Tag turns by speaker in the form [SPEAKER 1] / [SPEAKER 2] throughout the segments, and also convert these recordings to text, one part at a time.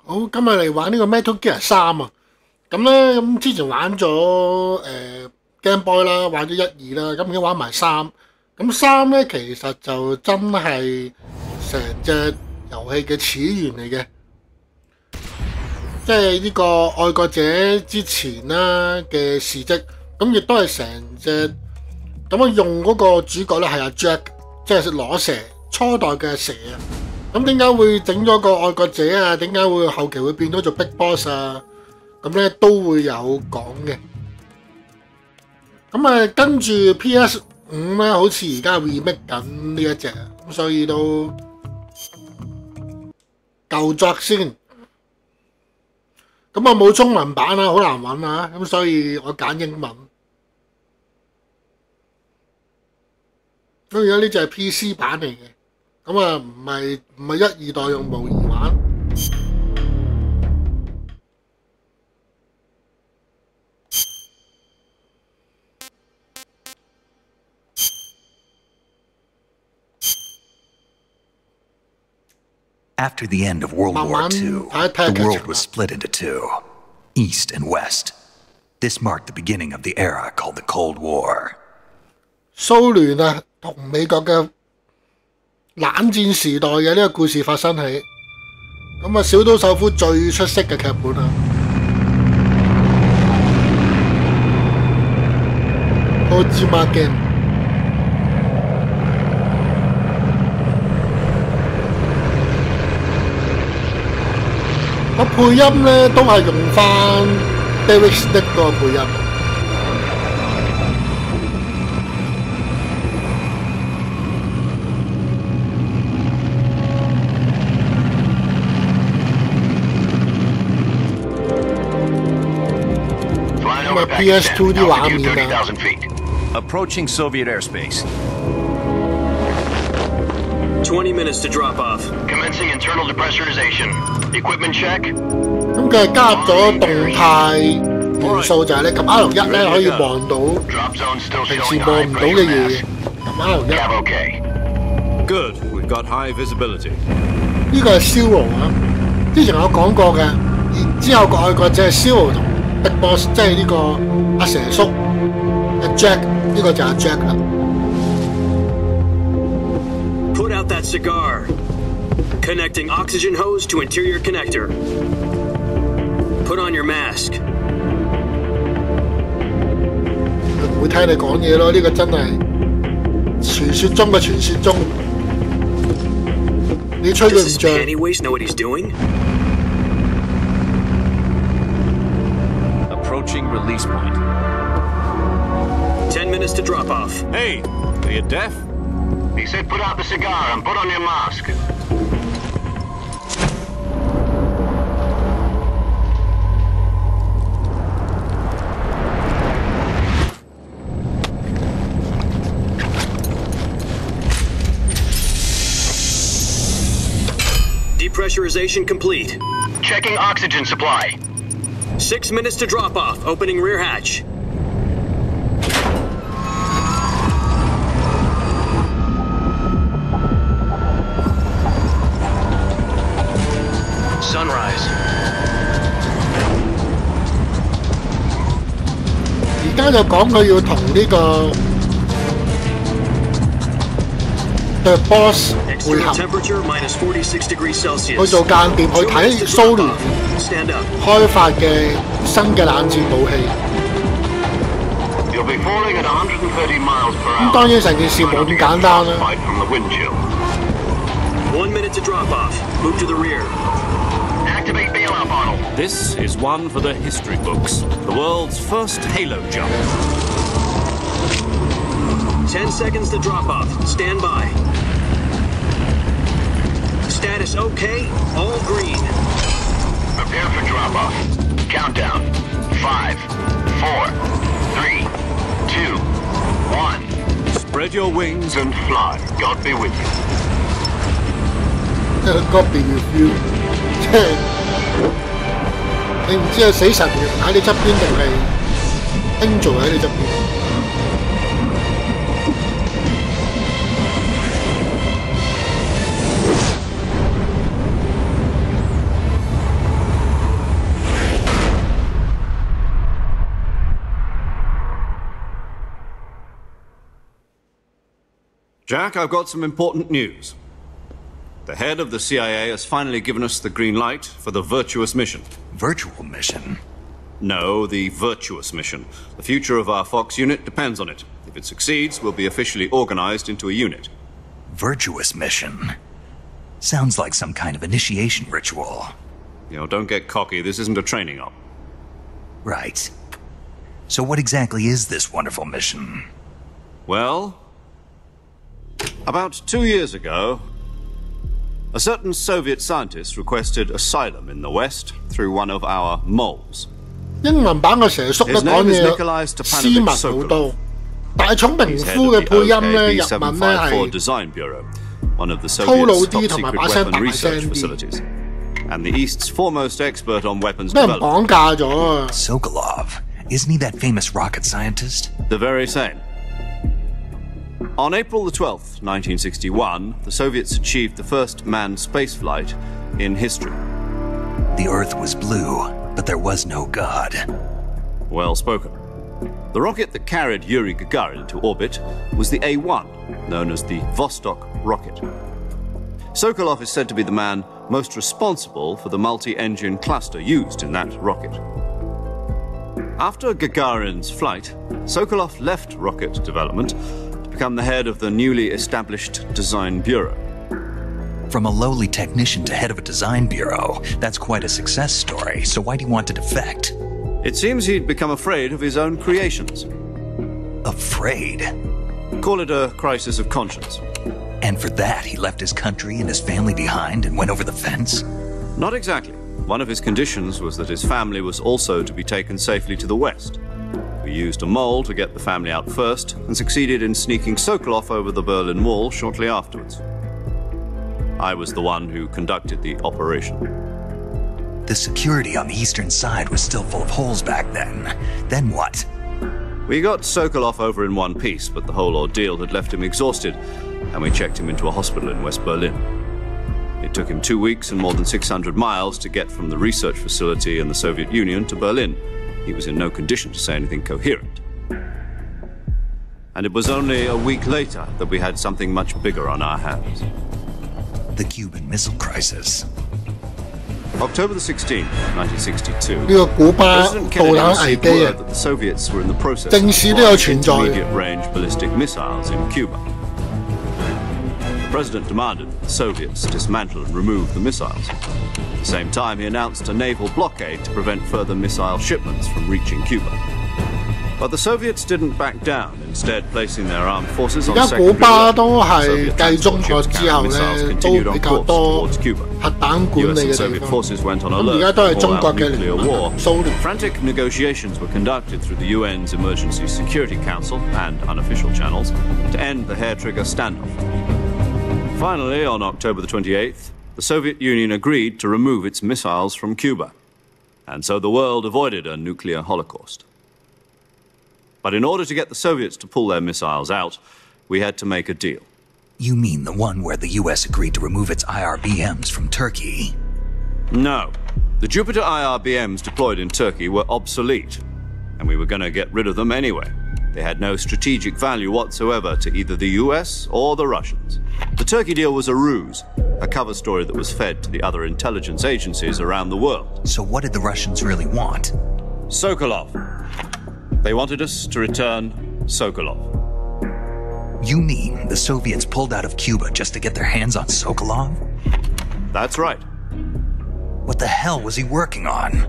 [SPEAKER 1] 好，今日嚟玩呢個 Metal Gear 3啊！咁咧之前玩咗Game Boy 啦，玩咗1、2啦，咁而家玩埋3。咁3咧其實就真係成隻遊戲嘅始源嚟嘅，即係呢個愛國者之前啦嘅事蹟。咁亦都係成隻咁樣用嗰個主角咧係阿 Jack， 即係攞蛇初代嘅蛇啊！咁點解會整咗個愛國者啊？點解會後期會變咗做 Big Boss 啊？咁咧都會有講嘅。咁啊，跟住 PS5咧，好似而家 remake 緊呢一隻，咁所以都舊作先。咁啊冇中文版啊，好難揾啊，咁所以我揀英文。咁而家呢隻係 PC 版嚟嘅。咁啊，唔係1、2代用模擬玩。
[SPEAKER 2] After the end of World War II, the world was split into two, East and West. This marked the beginning of the era called the Cold War.
[SPEAKER 1] 蘇聯啊，同美國嘅冷戰時代嘅呢個故事發生起，咁啊小島秀夫最出色嘅劇本啊 ，Kojima Game。個配音咧都係用翻 David Stick 個配音。PS2 啲畫面啊
[SPEAKER 3] Approaching Soviet airspace. 20 minutes to drop off.
[SPEAKER 4] Commencing internal depressurization. Equipment check.
[SPEAKER 1] 咁佢係加入咗動態元素，就係你撳 R1咧可以望到平時望唔到嘅嘢。撳 R1。Good.
[SPEAKER 3] We've got high visibility.
[SPEAKER 1] 呢個係 Zero 啊，之前我講過嘅。然之後個愛國者係 Zero 同 Big Boss， 即係呢個阿蛇叔阿 Jack， 呢個就係阿 Jack 啦。
[SPEAKER 5] Put out that cigar. Connecting oxygen hose to interior connector. Put on your mask.
[SPEAKER 1] 唔會聽你講嘢咯，呢個真係傳說中嘅傳說中。你吹佢唔脹。
[SPEAKER 5] Does Pennywise know what he's doing?
[SPEAKER 3] Approaching release point.
[SPEAKER 5] 10 minutes to drop off.
[SPEAKER 3] Hey, are you deaf?
[SPEAKER 4] He said put out the cigar and put on your mask.
[SPEAKER 5] Depressurization complete.
[SPEAKER 4] Checking oxygen supply.
[SPEAKER 5] 6 minutes to drop off. Opening rear hatch.
[SPEAKER 4] Sunrise.
[SPEAKER 1] 而家就講佢要同呢個 The Boss 會合，去做間諜，去睇蘇聯開發嘅新嘅冷戰武器。咁當然成件事冇咁簡單啦。
[SPEAKER 5] 1 minute to drop off. Move to the rear.
[SPEAKER 4] Activate bailout bottle.
[SPEAKER 3] This is one for the history books. The world's first Halo jump.
[SPEAKER 5] 10 seconds to drop off. Stand by. Status OK. All green.
[SPEAKER 4] Prepare for drop off. Countdown. 5, 4, 3, 2, 1.
[SPEAKER 3] Spread your wings
[SPEAKER 4] And fly. God be with you.
[SPEAKER 1] God be with you， 即係你唔知係死神喺你側邊定係 Angel 喺你側邊。
[SPEAKER 3] Jack, I've got some important news. The head of the CIA has finally given us the green light for the virtuous mission.
[SPEAKER 2] Virtual mission?
[SPEAKER 3] No, the virtuous mission. The future of our Fox unit depends on it. If it succeeds, we'll be officially organized into a unit.
[SPEAKER 2] Virtuous mission? Sounds like some kind of initiation ritual.
[SPEAKER 3] Don't get cocky. This isn't a training op.
[SPEAKER 2] Right. So what exactly is this wonderful mission?
[SPEAKER 3] Well, about 2 years ago, a certain Soviet scientist requested asylum in the West through one of our moles.
[SPEAKER 1] 英文版嘅蛇叔咧講嘢斯文好多，但係聰明夫嘅配音咧日文咧係粗魯啲，同埋把聲大聲啲。
[SPEAKER 3] And the East's foremost expert on weapons
[SPEAKER 1] 俾人綁架咗啊
[SPEAKER 2] ！Sokolov, isn't he that famous rocket scientist?
[SPEAKER 3] The very same. On April the 12th, 1961, the Soviets achieved the first manned spaceflight in history.
[SPEAKER 2] The Earth was blue, but there was no God.
[SPEAKER 3] Well spoken. The rocket that carried Yuri Gagarin to orbit was the A-1, known as the Vostok rocket. Sokolov is said to be the man most responsible for the multi-engine cluster used in that rocket. After Gagarin's flight, Sokolov left rocket development to become the head of the newly established Design Bureau.
[SPEAKER 2] From a lowly technician to head of a design bureau, that's quite a success story, so why'd he want to defect?
[SPEAKER 3] It seems he'd become afraid of his own creations.
[SPEAKER 2] Afraid?
[SPEAKER 3] Call it a crisis of conscience.
[SPEAKER 2] And for that, he left his country and his family behind and went over the fence?
[SPEAKER 3] Not exactly. One of his conditions was that his family was also to be taken safely to the West. We used a mole to get the family out first and succeeded in sneaking Sokolov over the Berlin Wall shortly afterwards. I was the one who conducted the operation.
[SPEAKER 2] The security on the eastern side was still full of holes back then. Then what?
[SPEAKER 3] We got Sokolov over in one piece, but the whole ordeal had left him exhausted, and we checked him into a hospital in West Berlin. It took him 2 weeks and more than 600 miles to get from the research facility in the Soviet Union to Berlin. He was in no condition to say anything coherent. And it was only a week later that we had something much bigger on our hands.
[SPEAKER 2] The Cuban Missile Crisis.
[SPEAKER 3] October the 16th, 1962,
[SPEAKER 1] 呢個古巴
[SPEAKER 3] President
[SPEAKER 1] 導
[SPEAKER 3] Kennedy
[SPEAKER 1] 彈危
[SPEAKER 3] received
[SPEAKER 1] 機
[SPEAKER 3] word
[SPEAKER 1] 啊！
[SPEAKER 3] that the Soviets were in the process
[SPEAKER 1] 正
[SPEAKER 3] of
[SPEAKER 1] 史都有
[SPEAKER 3] deploying
[SPEAKER 1] 存在。
[SPEAKER 3] intermediate-range ballistic missiles in Cuba. The President demanded that the Soviets dismantle and remove the missiles. At the same time, he announced a naval blockade to prevent further missile shipments from reaching Cuba. But the Soviets didn't back down, instead placing their armed forces
[SPEAKER 1] 而
[SPEAKER 3] on
[SPEAKER 1] 家
[SPEAKER 3] secondary
[SPEAKER 1] 古巴
[SPEAKER 3] alert.
[SPEAKER 1] 都係
[SPEAKER 3] Soviet
[SPEAKER 1] 繼中國
[SPEAKER 3] transport ships
[SPEAKER 1] 之後
[SPEAKER 3] carrying
[SPEAKER 1] 咧
[SPEAKER 3] missiles
[SPEAKER 1] 都
[SPEAKER 3] continued
[SPEAKER 1] 比
[SPEAKER 3] on
[SPEAKER 1] 較
[SPEAKER 3] course
[SPEAKER 1] 多
[SPEAKER 3] towards Cuba.
[SPEAKER 1] 核彈管
[SPEAKER 3] US
[SPEAKER 1] 理
[SPEAKER 3] and
[SPEAKER 1] 嘅地
[SPEAKER 3] Soviet
[SPEAKER 1] 方。
[SPEAKER 3] forces went on
[SPEAKER 1] 咁而家
[SPEAKER 3] alert
[SPEAKER 1] 都係
[SPEAKER 3] to
[SPEAKER 1] 中
[SPEAKER 3] call
[SPEAKER 1] 國
[SPEAKER 3] out
[SPEAKER 1] 嘅
[SPEAKER 3] nuclear
[SPEAKER 1] 聯盟
[SPEAKER 3] war.
[SPEAKER 1] 蘇聯。
[SPEAKER 3] Frantic negotiations were conducted through the UN's Emergency Security Council and unofficial channels to end the hair-trigger standoff. Finally, on October the 28th, the Soviet Union agreed to remove its missiles from Cuba, and so the world avoided a nuclear holocaust. But in order to get the Soviets to pull their missiles out, we had to make a deal.
[SPEAKER 2] You mean the one where the US agreed to remove its IRBMs from Turkey?
[SPEAKER 3] No. The Jupiter IRBMs deployed in Turkey were obsolete, and we were going to get rid of them anyway. They had no strategic value whatsoever to either the US or the Russians. The Turkey deal was a ruse, a cover story that was fed to the other intelligence agencies around the world.
[SPEAKER 2] So what did the Russians really want?
[SPEAKER 3] Sokolov. They wanted us to return Sokolov.
[SPEAKER 2] You mean the Soviets pulled out of Cuba just to get their hands on Sokolov?
[SPEAKER 3] That's right.
[SPEAKER 2] What the hell was he working on?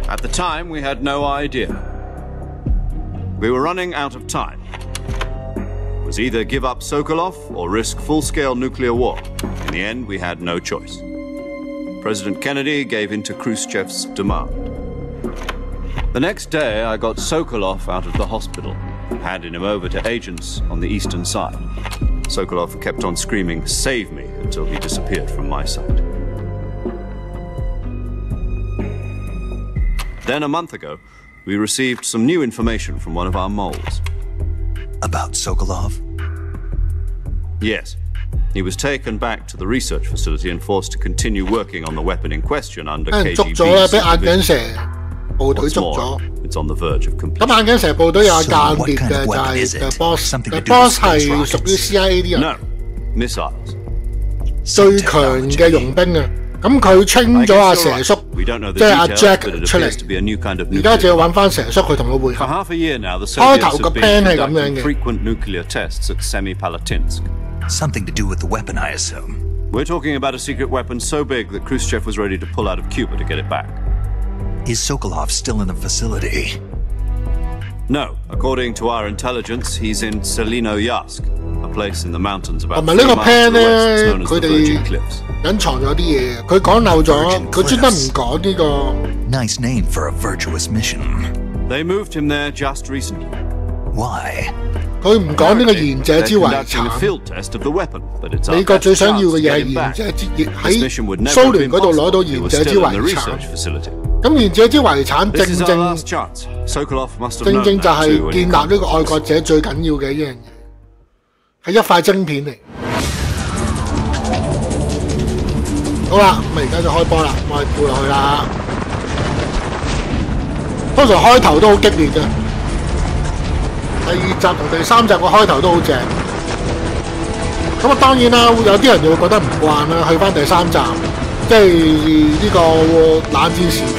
[SPEAKER 3] At the time, we had no idea. We were running out of time. It was either give up Sokolov or risk full-scale nuclear war. In the end, we had no choice. President Kennedy gave in to Khrushchev's demand. The next day, I got Sokolov out of the hospital, handing him over to agents on the eastern side. Sokolov kept on screaming, "Save me," until he disappeared from my sight. Then a month ago, we received some new information from one of our moles.
[SPEAKER 2] About Sokolov?
[SPEAKER 3] Yes. He was taken back to the research facility and forced to continue working on the weapon in question under
[SPEAKER 1] 俾人捉咗啦，俾眼鏡
[SPEAKER 3] KGB.
[SPEAKER 1] 蛇。部隊
[SPEAKER 3] What's
[SPEAKER 1] 捉
[SPEAKER 3] more,
[SPEAKER 1] 咗。
[SPEAKER 3] it's on the verge of
[SPEAKER 1] 咁
[SPEAKER 3] completion.
[SPEAKER 1] 眼鏡蛇部隊有間
[SPEAKER 2] So
[SPEAKER 1] 諜
[SPEAKER 2] what
[SPEAKER 1] 嘅，
[SPEAKER 2] kind
[SPEAKER 1] 就
[SPEAKER 2] of weapon
[SPEAKER 1] 係
[SPEAKER 2] is it?
[SPEAKER 1] The Boss。
[SPEAKER 2] Something to
[SPEAKER 1] The
[SPEAKER 2] do with
[SPEAKER 1] Boss
[SPEAKER 2] space
[SPEAKER 1] 係屬於
[SPEAKER 2] rockets?
[SPEAKER 1] CIA 啲人
[SPEAKER 3] No, missiles.
[SPEAKER 1] 最強嘅傭兵啊！咁佢 train
[SPEAKER 3] I
[SPEAKER 1] 咗阿
[SPEAKER 3] guess
[SPEAKER 1] 蛇
[SPEAKER 3] you're
[SPEAKER 1] 叔，
[SPEAKER 3] right. We don't know
[SPEAKER 1] 即
[SPEAKER 3] the
[SPEAKER 1] 係阿
[SPEAKER 3] details,
[SPEAKER 1] Jack
[SPEAKER 3] but it
[SPEAKER 1] 出
[SPEAKER 3] appears to
[SPEAKER 1] 嚟。
[SPEAKER 3] be a new kind of
[SPEAKER 1] 而家就
[SPEAKER 3] nuclear.
[SPEAKER 1] 要揾翻蛇叔去同佢會
[SPEAKER 3] For
[SPEAKER 1] 合。
[SPEAKER 3] half a year now, the
[SPEAKER 1] 開
[SPEAKER 3] Soviets
[SPEAKER 1] 頭個
[SPEAKER 3] have
[SPEAKER 1] plan
[SPEAKER 3] been
[SPEAKER 1] 係咁樣
[SPEAKER 3] conducting
[SPEAKER 1] 嘅。
[SPEAKER 3] frequent nuclear tests at Semipalatinsk.
[SPEAKER 2] Something to do with the weapon, I assume.
[SPEAKER 3] We're talking about a secret weapon so big that Khrushchev was ready to pull out of Cuba to get it back.
[SPEAKER 2] Is Sokolov still in the facility?
[SPEAKER 3] No, according to our intelligence, he's in Selinoyarsk, a place in the mountains about
[SPEAKER 1] 同埋
[SPEAKER 3] 3
[SPEAKER 1] 呢個
[SPEAKER 3] miles to
[SPEAKER 1] plan
[SPEAKER 3] the west,
[SPEAKER 1] 咧，
[SPEAKER 3] known as
[SPEAKER 1] 佢
[SPEAKER 3] the
[SPEAKER 1] 哋
[SPEAKER 3] Virgin Cliffs.
[SPEAKER 1] 隱藏咗啲嘢，佢講漏咗，
[SPEAKER 2] Virgin
[SPEAKER 1] 佢專登唔
[SPEAKER 2] Cliffs
[SPEAKER 1] 講呢個。
[SPEAKER 2] Nice name for a virtuous mission.
[SPEAKER 3] They moved him there just recently.
[SPEAKER 2] Why?
[SPEAKER 1] 佢唔講呢個賢者
[SPEAKER 3] They're
[SPEAKER 1] 之遺
[SPEAKER 3] conducting a
[SPEAKER 1] 產。
[SPEAKER 3] field test of the weapon, but it's our
[SPEAKER 1] 美國
[SPEAKER 3] best
[SPEAKER 1] 最想要
[SPEAKER 3] chance
[SPEAKER 1] 嘅
[SPEAKER 3] to
[SPEAKER 1] 嘢
[SPEAKER 3] get
[SPEAKER 1] 係
[SPEAKER 3] him
[SPEAKER 1] 賢
[SPEAKER 3] back.
[SPEAKER 1] 者之
[SPEAKER 3] This
[SPEAKER 1] 喺
[SPEAKER 3] mission would never
[SPEAKER 1] 蘇
[SPEAKER 3] have
[SPEAKER 1] 聯
[SPEAKER 3] been
[SPEAKER 1] 嗰度攞到
[SPEAKER 3] possible if he
[SPEAKER 1] 賢
[SPEAKER 3] was
[SPEAKER 1] 者之
[SPEAKER 3] still in the
[SPEAKER 1] 遺產。
[SPEAKER 3] research facility.
[SPEAKER 1] 咁賢者之遺產
[SPEAKER 3] This
[SPEAKER 1] 正
[SPEAKER 3] is our
[SPEAKER 1] 正
[SPEAKER 3] last chance. Sokolov must have
[SPEAKER 1] 正
[SPEAKER 3] known
[SPEAKER 1] 正就
[SPEAKER 3] that
[SPEAKER 1] 係
[SPEAKER 3] too when
[SPEAKER 1] 建
[SPEAKER 3] he
[SPEAKER 1] 立呢個
[SPEAKER 3] conquered
[SPEAKER 1] 愛
[SPEAKER 3] the
[SPEAKER 1] 國者最緊要嘅一樣嘢，係一塊晶片嚟。好啦，咁而家就開波啦，我哋跳落去啦。通常開頭都好激烈嘅，第2集同第3集個開頭都好正。咁啊，當然啦，有啲人就會覺得唔慣啦。去翻第3集，即係呢個冷戰時期，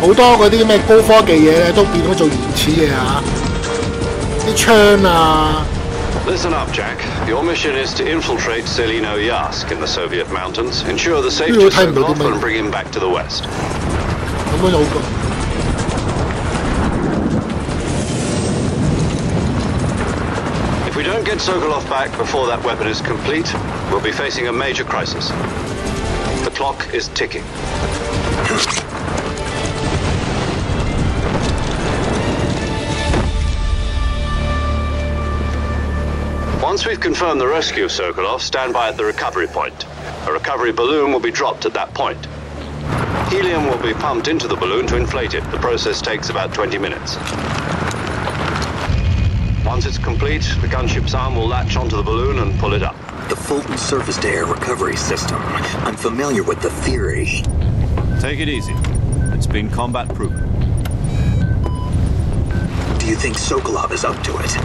[SPEAKER 1] 好多嗰啲咩高科技嘢咧都變咗做原始嘢啊，啲槍啊。
[SPEAKER 4] Listen up, Jack. Your mission is to infiltrate Selinoyarsk in the Soviet mountains, ensure the safety of Sokolov, and bring him back to the West.
[SPEAKER 1] 咁樣就好過。
[SPEAKER 4] If we don't get Sokolov back before that weapon is complete, we'll be facing a major crisis. The clock is ticking. Once we've confirmed the rescue of Sokolov, stand by at the recovery point. A recovery balloon will be dropped at that point. Helium will be pumped into the balloon to inflate it. The process takes about 20 minutes. Once it's complete, the gunship's arm will latch onto the balloon and pull it up.
[SPEAKER 6] The Fulton surface-to-air recovery system. I'm familiar with the theory.
[SPEAKER 3] Take it easy. It's been combat proven.
[SPEAKER 6] Do you think Sokolov is up to it?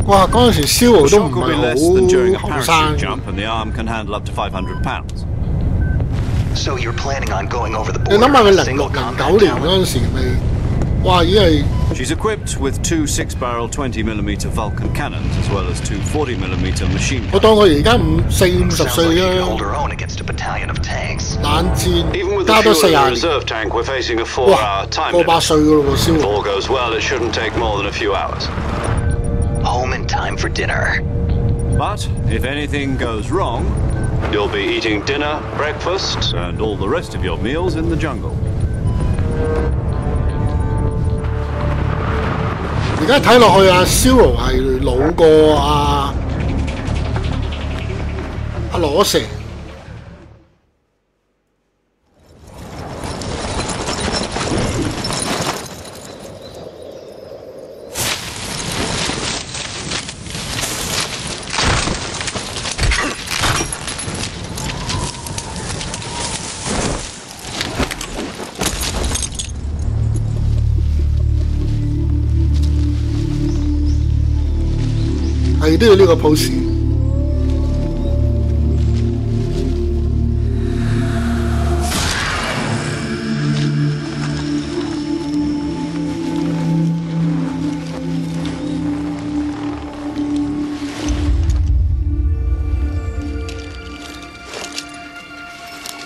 [SPEAKER 1] 哇！嗰陣時 Zero
[SPEAKER 3] The
[SPEAKER 1] 都唔
[SPEAKER 3] shock will be less than during a
[SPEAKER 1] 係好後生
[SPEAKER 3] parachute jump, and the arm can handle up to 500 pounds.
[SPEAKER 6] So you're planning on going over the
[SPEAKER 1] 你
[SPEAKER 6] border
[SPEAKER 1] 諗下佢
[SPEAKER 6] in a
[SPEAKER 1] 06、
[SPEAKER 6] single
[SPEAKER 1] 09
[SPEAKER 6] combat
[SPEAKER 1] 年
[SPEAKER 6] tower?
[SPEAKER 1] 嗰陣時咪，哇！已經係
[SPEAKER 3] She's equipped with 2 6-barrel 20mm Vulcan cannons, as well as 2 40mm machine
[SPEAKER 1] 我
[SPEAKER 3] guns.
[SPEAKER 1] 當佢而家40、50
[SPEAKER 6] Sounds
[SPEAKER 1] 歲
[SPEAKER 6] like she could
[SPEAKER 1] 啦，
[SPEAKER 6] hold her own against a battalion of tanks.
[SPEAKER 1] 冷
[SPEAKER 4] Even
[SPEAKER 1] 戰
[SPEAKER 4] with
[SPEAKER 1] 加
[SPEAKER 4] the
[SPEAKER 1] 多
[SPEAKER 4] fuel
[SPEAKER 1] 40
[SPEAKER 4] in the
[SPEAKER 1] 年，
[SPEAKER 4] reserve tank, we're facing a 4-hour
[SPEAKER 1] 哇！
[SPEAKER 4] time
[SPEAKER 1] 過
[SPEAKER 4] limit.
[SPEAKER 1] 8歲噶咯喎
[SPEAKER 4] If
[SPEAKER 1] ，Zero。
[SPEAKER 4] all goes well, it shouldn't take more than a few hours.
[SPEAKER 6] Home in time for dinner.
[SPEAKER 3] But if anything goes wrong,
[SPEAKER 4] You'll be eating dinner, breakfast,
[SPEAKER 3] and all the rest of your meals in the jungle.
[SPEAKER 1] 而家睇落去啊，Zero 係老過阿羅蛇。係都要呢個 pose。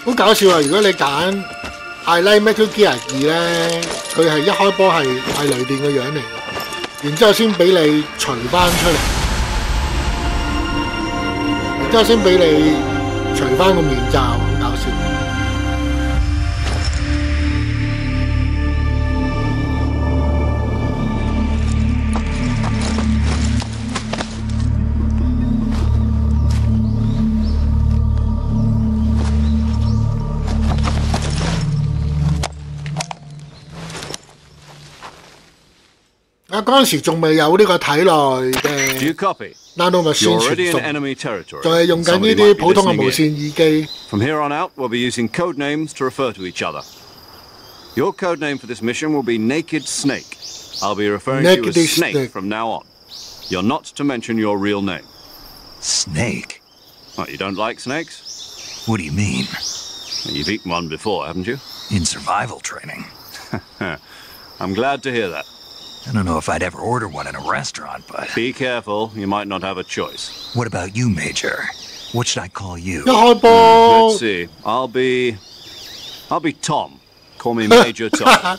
[SPEAKER 1] 好搞笑啊！如果你揀I Like Metal Gear 2咧，佢係一開波係雷電嘅樣嚟嘅，然之後先俾你除翻出嚟。然之後先俾你除翻個面罩，好搞笑。嗰陣時仲未有呢個體內
[SPEAKER 3] Do you
[SPEAKER 1] 嘅
[SPEAKER 3] copy?
[SPEAKER 1] nano machine
[SPEAKER 3] You're
[SPEAKER 1] 傳
[SPEAKER 3] already in
[SPEAKER 1] 送，
[SPEAKER 3] enemy territory.
[SPEAKER 1] 仲係用緊呢
[SPEAKER 3] Somebody
[SPEAKER 1] 啲
[SPEAKER 3] might be
[SPEAKER 1] 普通嘅
[SPEAKER 3] listening
[SPEAKER 1] 無
[SPEAKER 3] in.
[SPEAKER 1] 線耳機。
[SPEAKER 3] From here on out, we'll be using code names to refer to each other. Your code name for this mission will be Naked Snake. I'll be referring to you as Snake from now on. You're not to mention your real name.
[SPEAKER 2] Snake?
[SPEAKER 3] What, you don't like snakes?
[SPEAKER 2] What do you mean?
[SPEAKER 3] You've eaten one before, haven't you?
[SPEAKER 2] In survival training.
[SPEAKER 3] I'm glad to hear that.
[SPEAKER 2] I don't know if I'd ever order one in a restaurant, but...
[SPEAKER 3] Be careful, you might not have a choice.
[SPEAKER 2] What about you, Major? What should I call you?
[SPEAKER 3] Let's see. I'll be Tom. Call me Major Tom.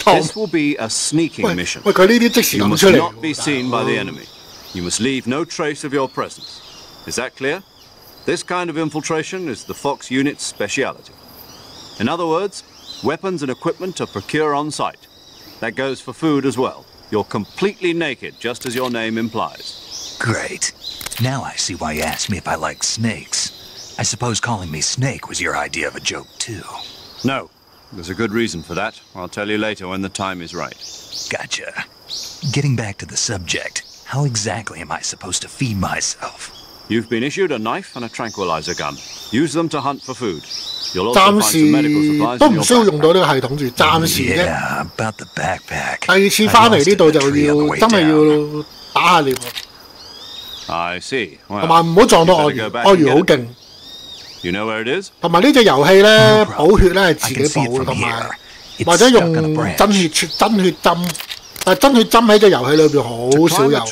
[SPEAKER 3] This will be a sneaking mission. You must not be seen by the enemy. You must leave no trace of your presence. Is that clear? This kind of infiltration is the Fox unit's speciality. In other words, weapons and equipment are procured on site. That goes for food as well. You're completely naked, just as your name implies.
[SPEAKER 2] Great. Now I see why you asked me if I like snakes. I suppose calling me Snake was your idea of a joke, too.
[SPEAKER 3] No. There's a good reason for that. I'll tell you later when the time is right.
[SPEAKER 2] Gotcha. Getting back to the subject, how exactly am I supposed to feed myself?
[SPEAKER 3] You've been issued a knife and a tranquilizer gun. Use them to hunt for food. You'll also find some medical supplies in your backpack.
[SPEAKER 2] Yeah, about the backpack.
[SPEAKER 3] I see. Well,
[SPEAKER 1] 同埋唔好撞到鱷魚，鱷魚好勁。
[SPEAKER 3] You know where it is?
[SPEAKER 1] 同埋呢隻遊戲咧，補血咧係自己補嘅，同埋或者用真血針，但係真血針喺隻遊戲裏邊好少有。而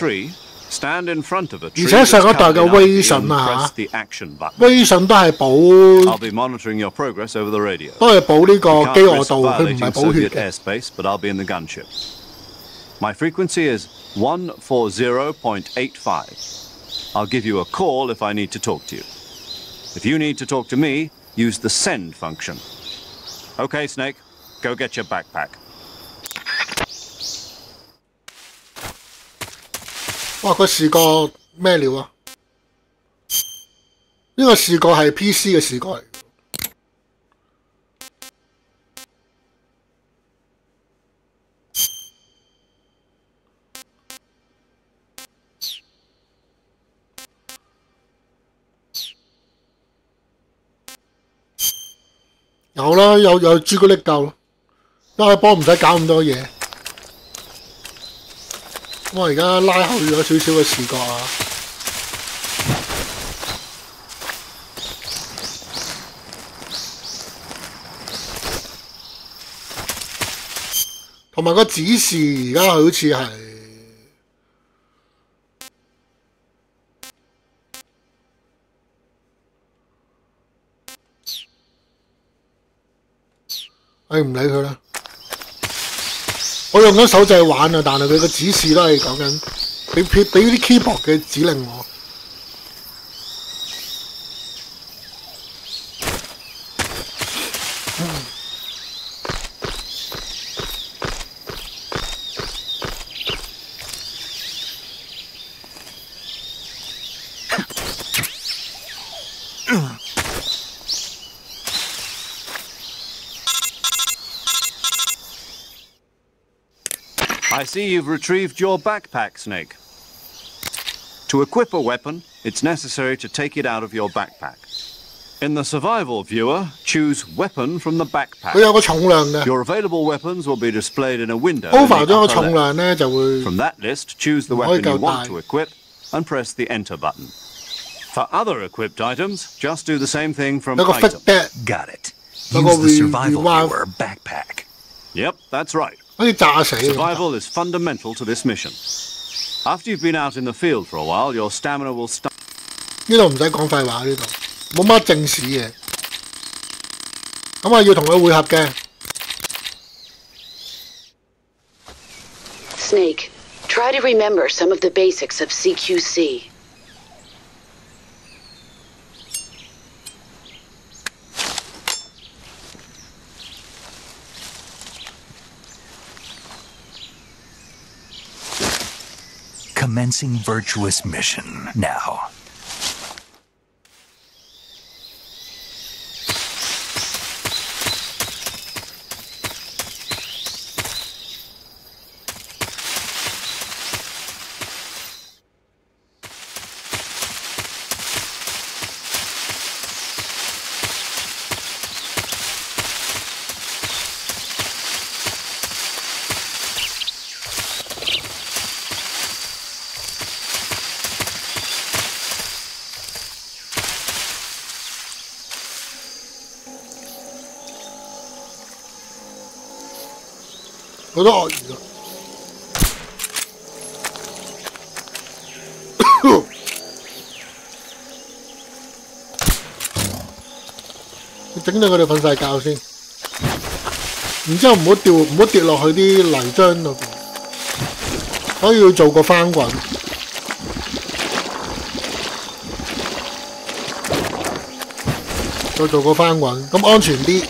[SPEAKER 1] 且上一代嘅威信啊嚇，威信都係補呢個飢餓度，佢唔係補血嘅。
[SPEAKER 3] My frequency is 140.85. I'll give you a call if I need to talk to you. If you need to talk to me, use the send function. Okay, Snake, go get your backpack.
[SPEAKER 1] 哇！個視覺咩料啊？呢個視覺係 PC 嘅視覺嚟。有啦，有朱古力夠，因為波唔使搞咁多嘢。我而家拉後咗少少嘅視覺啊。同埋個指示而家好似係。 唔理佢啦，我用緊手掣玩啊，但係佢個指示都係講緊俾啲 keyboard 嘅指令我。
[SPEAKER 3] I see you've retrieved your backpack, Snake. To equip a weapon, it's necessary to take it out of your backpack. In the survival viewer, choose weapon from the backpack. Your available weapons will be displayed in a window. From that list, choose the weapon you want to equip and press the enter button. For other equipped items, just do the same thing from item.
[SPEAKER 2] Got it. Use the survival viewer backpack.
[SPEAKER 3] Yep, that's right. Survival is fundamental to this mission. After you've been out in the field for a while, your stamina will start.
[SPEAKER 1] 呢度唔使講廢話，呢度冇乜正史嘅。咁啊，要同佢會合嘅。
[SPEAKER 7] Snake, try to remember some of the basics of CQC.
[SPEAKER 2] Commencing virtuous mission now.
[SPEAKER 1] 好多鱷魚啊！整到佢哋瞓晒覺先，然之後唔好跌落去啲泥漿度邊，可以要做個翻滾。再做個翻滾，咁安全啲。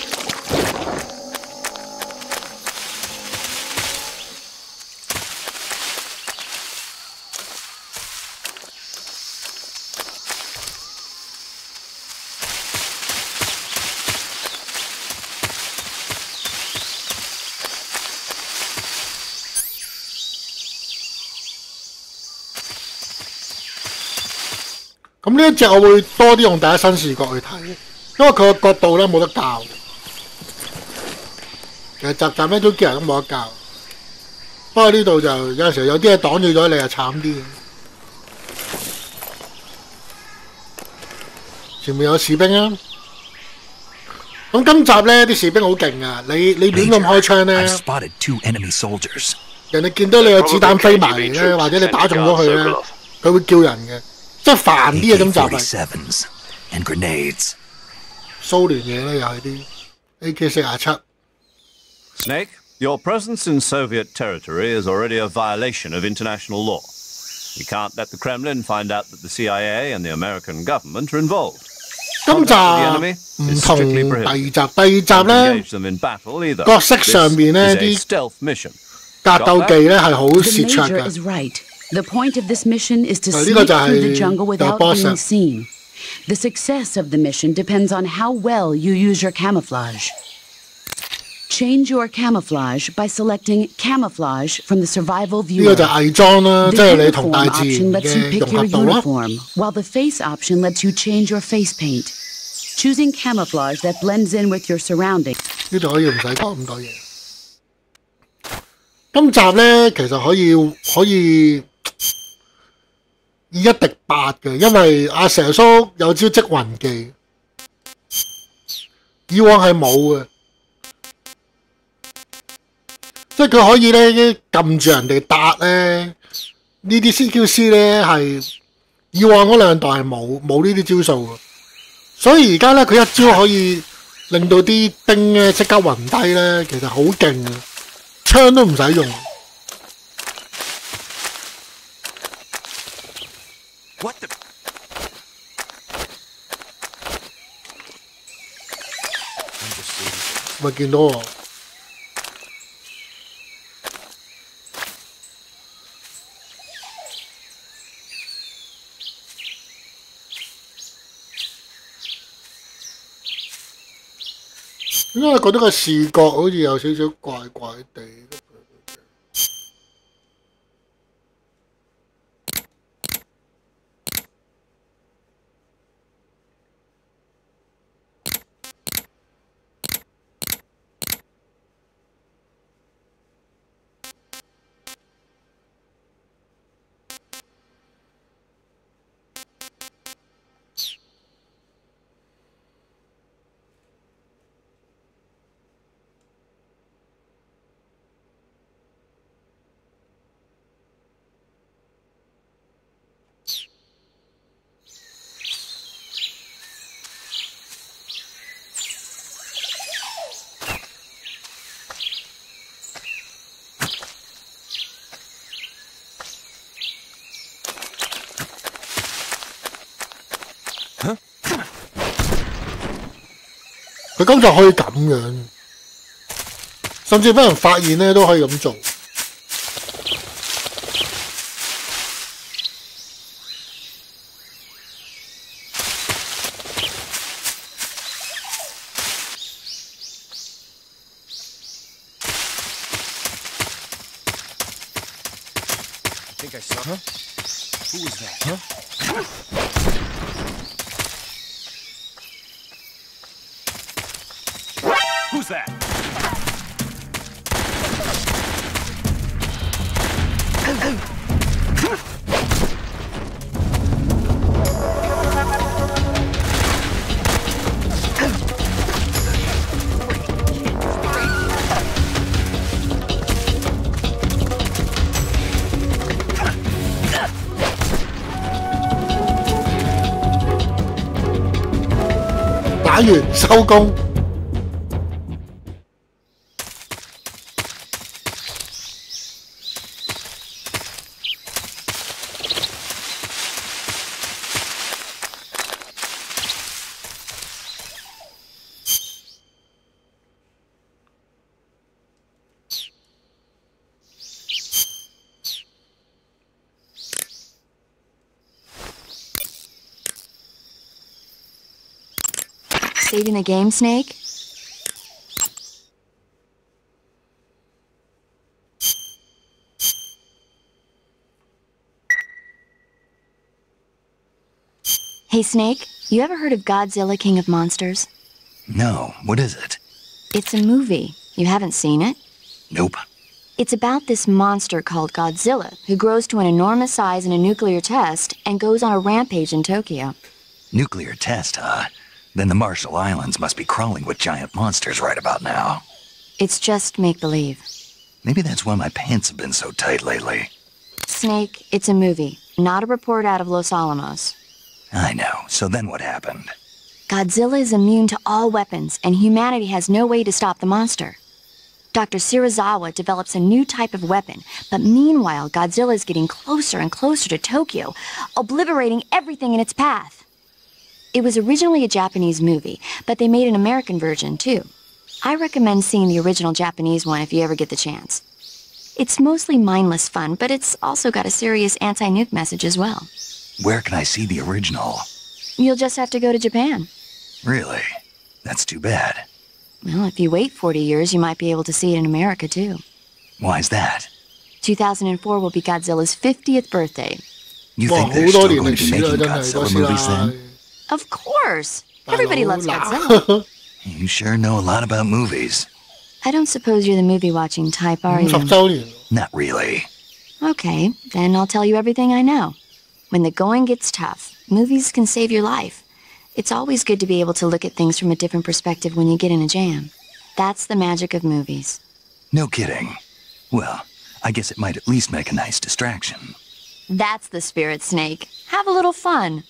[SPEAKER 1] 咁呢一隻我會多啲用第一身視角去睇，因為佢個角度咧冇得校。其實集咩都叫人都冇得校，不過呢度就有陣時有啲嘢擋住咗你，就慘啲。前面有士兵啊！咁今集咧啲士兵好勁啊！你亂咁開槍咧，人哋見到你有子彈飛埋嚟咧，或者你打中咗佢咧，佢會叫人嘅。即係煩啲啊！今集係蘇聯嘢咧，又係啲 AK-47。Snake,
[SPEAKER 3] your presence in Soviet territory is already a violation of international law. We can't let the Kremlin find out that the CIA and the American government are involved.
[SPEAKER 1] 今集唔同第二集，第二集咧角色上面咧啲格鬥技咧係好蝕卓嘅。
[SPEAKER 7] The point of this mission is to sneak through the jungle without being seen. The success of the mission depends on how well you use your camouflage. Change your camouflage by selecting camouflage from the survival viewer.
[SPEAKER 1] 呢個就係偽裝啦，即係你同大自然
[SPEAKER 7] lets you
[SPEAKER 1] 嘅
[SPEAKER 7] pick
[SPEAKER 1] 融
[SPEAKER 7] your
[SPEAKER 1] 合度啦。
[SPEAKER 7] uniform, while the face option lets you change your face paint. Choosing camouflage that blends in with your surroundings.
[SPEAKER 1] 呢度可以唔使講咁多嘢。今集咧其實可以以一敵8嘅，因為阿蛇叔有招積雲技，以往係冇嘅，即係佢可以咧撳住人哋搭咧，呢啲 CQC 咧係以往嗰兩代係冇呢啲招數嘅，所以而家咧佢一招可以令到啲兵咧即刻暈低咧，其實好勁啊，槍都唔使用。
[SPEAKER 6] What the?
[SPEAKER 1] 咪見到我？點解我覺得個視覺好似有少少怪怪地？佢今集可以咁樣，甚至俾人發現咧都可以咁做。
[SPEAKER 6] I think I saw. Huh? Who was that? Huh? Who's that?
[SPEAKER 1] 完收工。
[SPEAKER 8] Saving the game, Snake? Hey, Snake, you ever heard of Godzilla, King of Monsters?
[SPEAKER 2] No, what is it?
[SPEAKER 8] It's a movie. You haven't seen it?
[SPEAKER 2] Nope.
[SPEAKER 8] It's about this monster called Godzilla, who grows to an enormous size in a nuclear test and goes on a rampage in Tokyo.
[SPEAKER 2] Nuclear test, huh? Then the Marshall Islands must be crawling with giant monsters right about now.
[SPEAKER 8] It's just make-believe.
[SPEAKER 2] Maybe that's why my pants have been so tight lately.
[SPEAKER 8] Snake, it's a movie, not a report out of Los Alamos.
[SPEAKER 2] I know. So then what happened?
[SPEAKER 8] Godzilla is immune to all weapons, and humanity has no way to stop the monster. Dr. Shirazawa develops a new type of weapon, but meanwhile, Godzilla is getting closer and closer to Tokyo, obliterating everything in its path. It was originally a Japanese movie, but they made an American version, too. I recommend seeing the original Japanese one if you ever get the chance. It's mostly mindless fun, but it's also got a serious anti-nuke message as well.
[SPEAKER 2] Where can I see the original?
[SPEAKER 8] You'll just have to go to Japan.
[SPEAKER 2] Really? That's too bad.
[SPEAKER 8] Well, if you wait 40 years, you might be able to see it in America, too.
[SPEAKER 2] Why's that?
[SPEAKER 8] 2004 will be Godzilla's 50th birthday.
[SPEAKER 2] You think they're still going to be making Godzilla movies then?
[SPEAKER 8] Of course! Everybody loves Godzilla.
[SPEAKER 2] You sure know a lot about movies.
[SPEAKER 8] I don't suppose you're the movie-watching type, are you?
[SPEAKER 2] Not really.
[SPEAKER 8] Okay, then I'll tell you everything I know. When the going gets tough, movies can save your life. It's always good to be able to look at things from a different perspective when you get in a jam. That's the magic of movies.
[SPEAKER 2] No kidding. Well, I guess it might at least make a nice distraction.
[SPEAKER 8] That's the spirit, Snake. Have a little fun.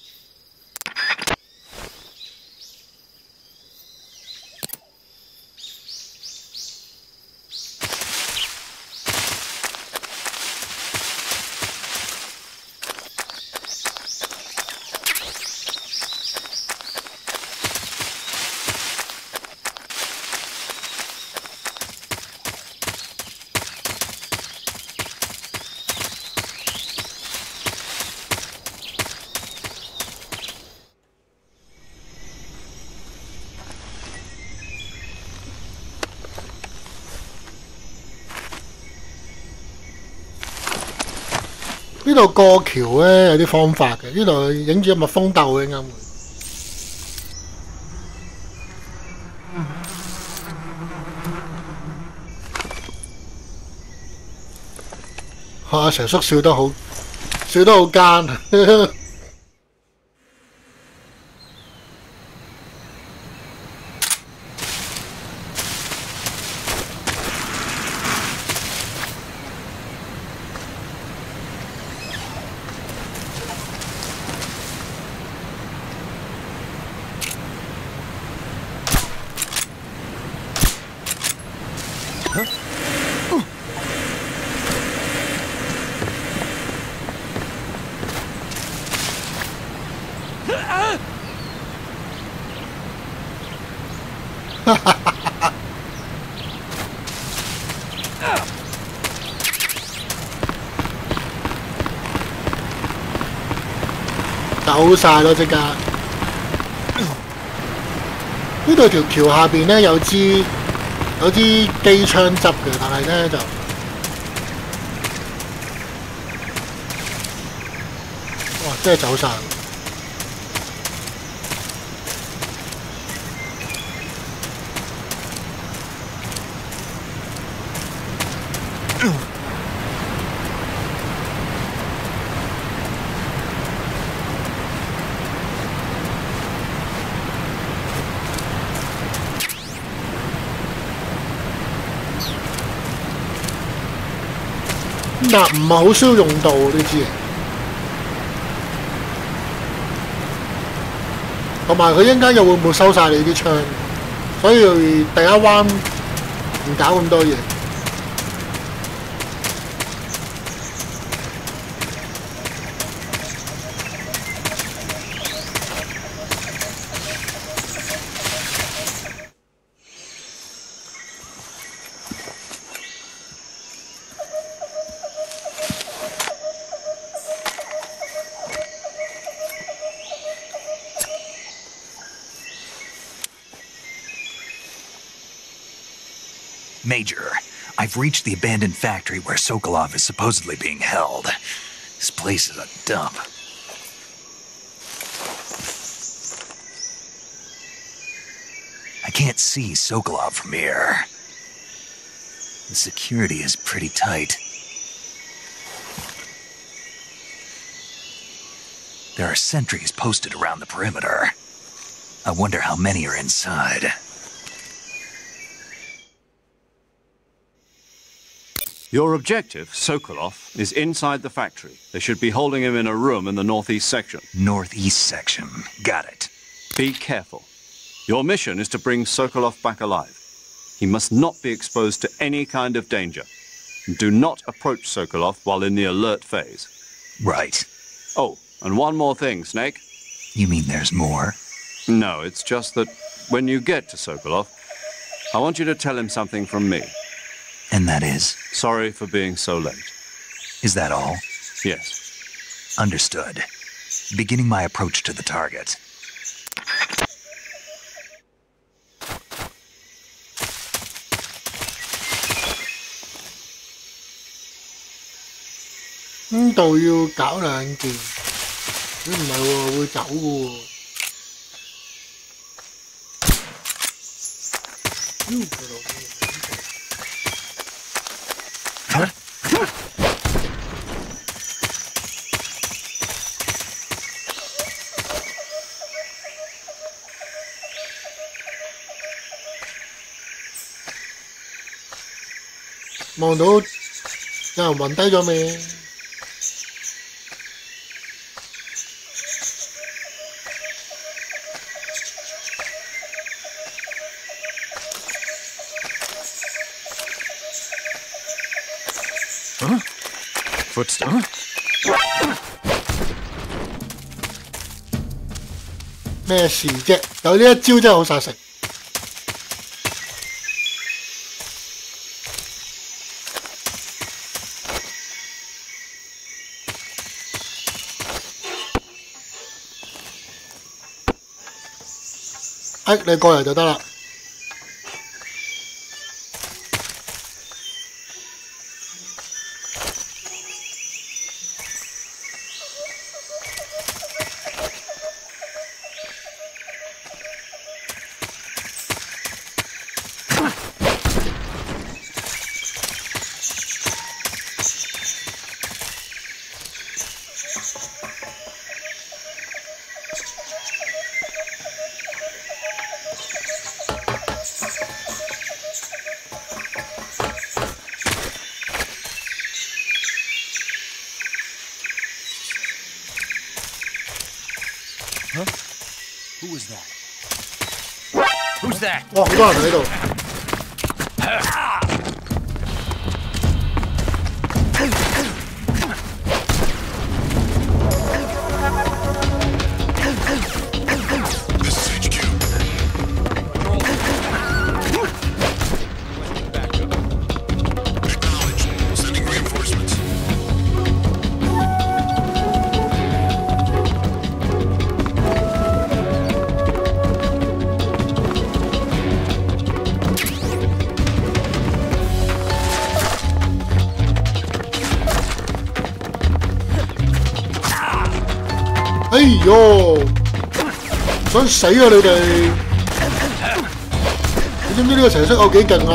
[SPEAKER 1] 呢度過橋咧有啲方法嘅，呢度影住個蜜蜂竇嘅啱嘅。阿成叔笑得好奸。走晒咯！即刻呢度條橋下邊咧有支機槍執嘅，但係咧就哇，真係走晒。嗱，唔係好需要用到呢支嘢。同埋佢一陣間又會唔會收晒你啲槍，所以第一彎唔搞咁多嘢。
[SPEAKER 2] Major, I've reached the abandoned factory where Sokolov is supposedly being held. This place is a dump. I can't see Sokolov from here. The security is pretty tight. There are sentries posted around the perimeter. I wonder how many are inside.
[SPEAKER 3] Your objective, Sokolov, is inside the factory. They should be holding him in a room in the northeast section.
[SPEAKER 2] Northeast section. Got it.
[SPEAKER 3] Be careful. Your mission is to bring Sokolov back alive. He must not be exposed to any kind of danger. Do not approach Sokolov while in the alert phase.
[SPEAKER 2] Right.
[SPEAKER 3] Oh, and one more thing, Snake.
[SPEAKER 2] You mean there's more?
[SPEAKER 3] No, it's just that when you get to Sokolov, I want you to tell him something from me.
[SPEAKER 2] And that is?
[SPEAKER 3] Sorry for being so late.
[SPEAKER 2] Is that all?
[SPEAKER 3] Yes.
[SPEAKER 2] Understood. Beginning my approach to the target.
[SPEAKER 1] 呢度要搞兩件，佢唔係喎，會走嘅喎。望到有人暈低咗未？Footstep. 咩事啫？有呢一招真係好殺食。你過嚟就得啦。
[SPEAKER 9] Huh? Who was that? Who's that?
[SPEAKER 1] 哇，好多人喺度。
[SPEAKER 10] This is HQ. Acknowledged. Sending reinforcements.
[SPEAKER 1] 哎呦，想死啊你哋！你知唔知呢個程式有幾勁啊？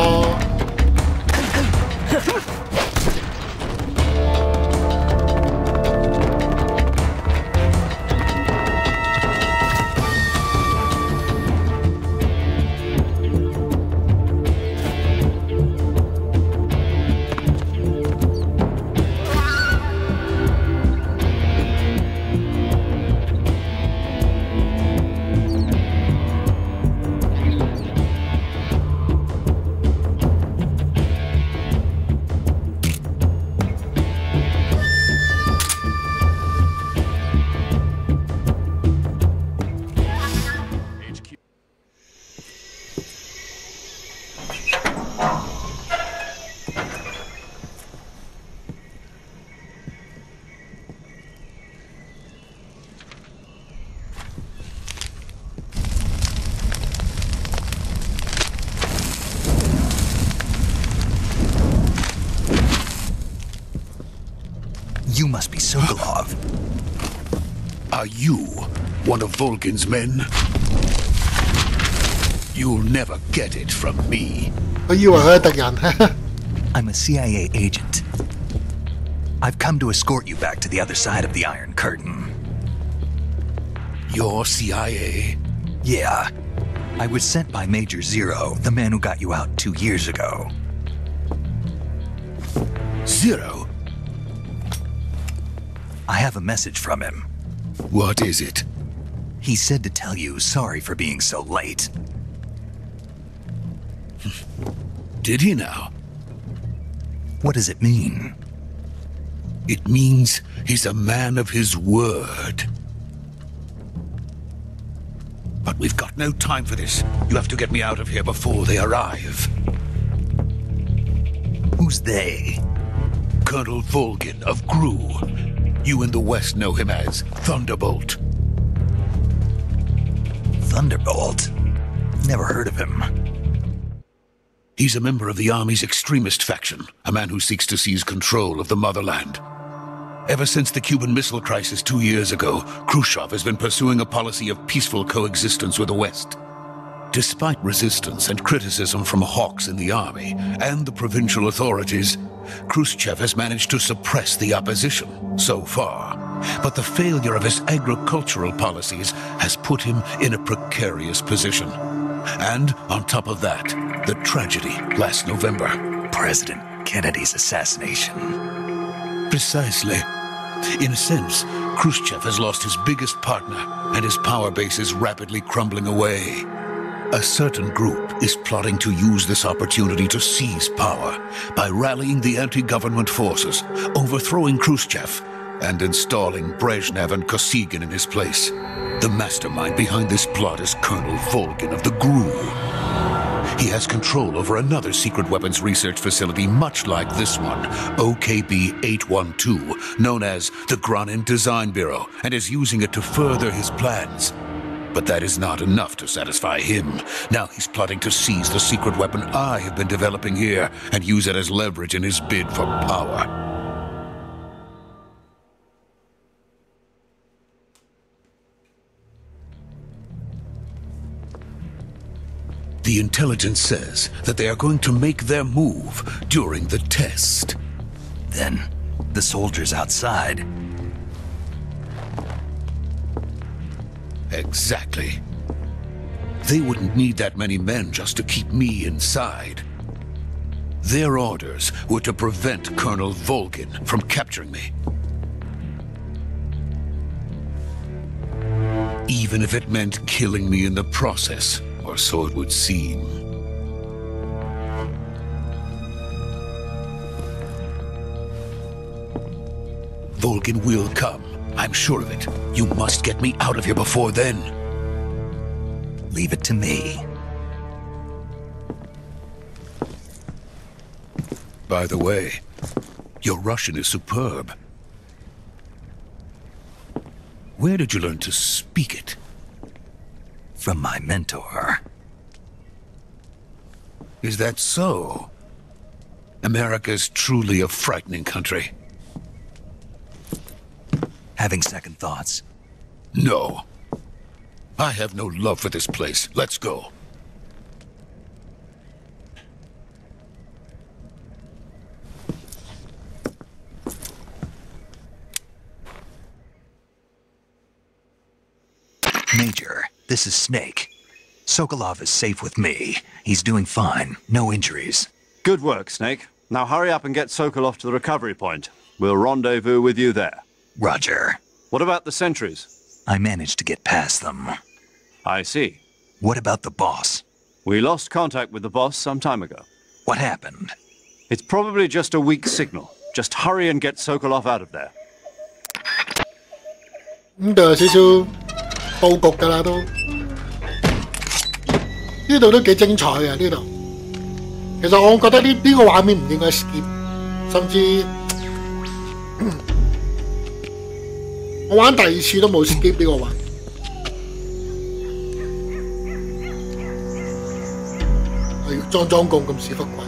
[SPEAKER 2] You must be Sokolov.
[SPEAKER 10] Are you one of Volgin's men? You'll never get it from me.
[SPEAKER 1] 我以為佢係敵人。
[SPEAKER 2] I'm a CIA agent. I've come to escort you back to the other side of the Iron Curtain.
[SPEAKER 10] You're CIA?
[SPEAKER 2] Yeah. I was sent by Major Zero, the man who got you out 2 years ago.
[SPEAKER 10] Zero?
[SPEAKER 2] I have a message from him.
[SPEAKER 10] What is it?
[SPEAKER 2] He said to tell you sorry for being so late.
[SPEAKER 10] Did he now?
[SPEAKER 2] What does it mean?
[SPEAKER 10] It means he's a man of his word. But we've got no time for this. You have to get me out of here before they arrive.
[SPEAKER 2] Who's they?
[SPEAKER 10] Colonel Volgin of GRU. You in the West know him as Thunderbolt.
[SPEAKER 2] Thunderbolt? Never heard of him.
[SPEAKER 10] He's a member of the Army's extremist faction, a man who seeks to seize control of the motherland. Ever since the Cuban Missile Crisis 2 years ago, Khrushchev has been pursuing a policy of peaceful coexistence with the West. Despite resistance and criticism from hawks in the army and the provincial authorities, Khrushchev has managed to suppress the opposition so far. But the failure of his agricultural policies has put him in a precarious position. And on top of that, the tragedy last November.
[SPEAKER 2] President Kennedy's assassination.
[SPEAKER 10] Precisely. In a sense, Khrushchev has lost his biggest partner, and his power base is rapidly crumbling away. A certain group is plotting to use this opportunity to seize power by rallying the anti-government forces, overthrowing Khrushchev, and installing Brezhnev and Kosygin in his place. The mastermind behind this plot is Colonel Volgin of the GRU. He has control over another secret weapons research facility much like this one, OKB-812, known as the Granin Design Bureau, and is using it to further his plans. But that is not enough to satisfy him. Now he's plotting to seize the secret weapon I have been developing here and use it as leverage in his bid for power. The intelligence says that they are going to make their move during the test.
[SPEAKER 2] Then, the soldiers outside.
[SPEAKER 10] Exactly. They wouldn't need that many men just to keep me inside. Their orders were to prevent Colonel Volgin from capturing me. Even if it meant killing me in the process. Or so it would seem. Volgin will come. I'm sure of it. You must get me out of here before then.
[SPEAKER 2] Leave it to me.
[SPEAKER 10] By the way, your Russian is superb. Where did you learn to speak it?
[SPEAKER 2] From my mentor.
[SPEAKER 10] Is that so? America's truly a frightening country.
[SPEAKER 2] Having second thoughts?
[SPEAKER 10] No. I have no love for this place. Let's go.
[SPEAKER 2] Major, this is Snake. Sokolov is safe with me. He's doing fine. No injuries.
[SPEAKER 3] Good work, Snake. Now hurry up and get Sokolov to the recovery point. We'll rendezvous with you there.
[SPEAKER 2] Roger.
[SPEAKER 3] What about the sentries?
[SPEAKER 2] I managed to get past them.
[SPEAKER 3] I see.
[SPEAKER 2] What about the boss?
[SPEAKER 3] We lost contact with the boss some time ago.
[SPEAKER 2] What happened?
[SPEAKER 3] It's probably just a weak signal. Just hurry and get Sokolov out of there.
[SPEAKER 1] 咁就有少少佈局㗎啦都。呢度都幾精彩嘅呢度。其實我覺得呢個畫面唔應該 skip， 甚至我玩第二次都冇 skip 呢個位。我要裝貢咁屎忽鬼。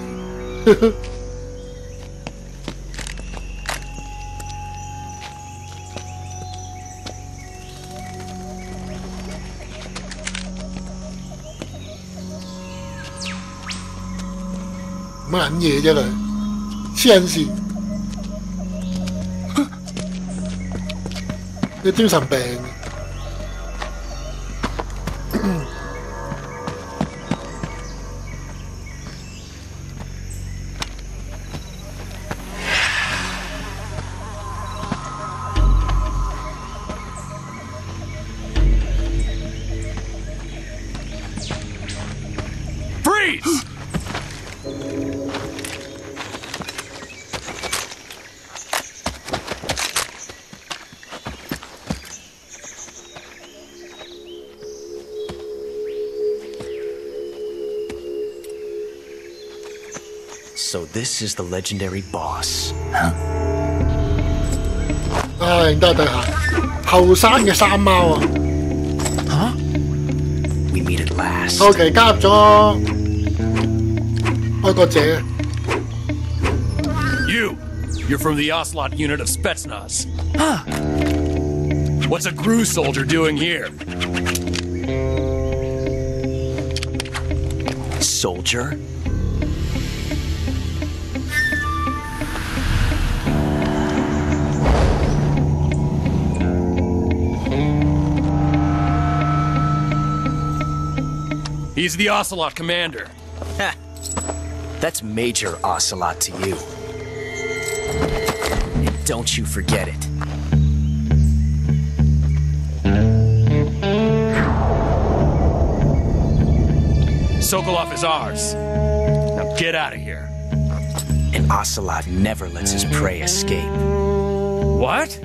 [SPEAKER 1] 乜撚嘢啫佢，黐撚線，你精神病。
[SPEAKER 9] So this is the legendary boss.
[SPEAKER 1] 唉，得對下，後生嘅山貓啊！
[SPEAKER 9] Huh? We meet at last.
[SPEAKER 1] 後期加入咗愛國者。
[SPEAKER 11] You're from the Ocelot unit of Spetsnaz. Huh? What's a GRU soldier doing here?
[SPEAKER 9] Soldier?
[SPEAKER 11] He's the Ocelot commander.
[SPEAKER 9] Ha! That's Major Ocelot to you. And don't you forget it.
[SPEAKER 11] Sokolov is ours. Now get out of here.
[SPEAKER 9] And Ocelot never lets his prey escape.
[SPEAKER 11] What?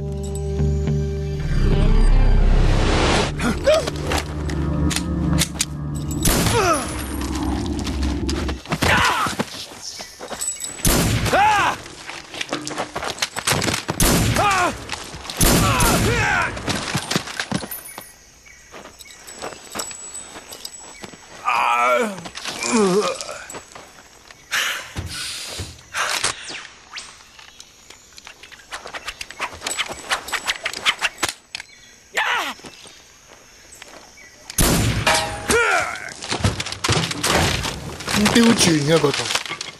[SPEAKER 1] 咁刁轉嘅嗰度，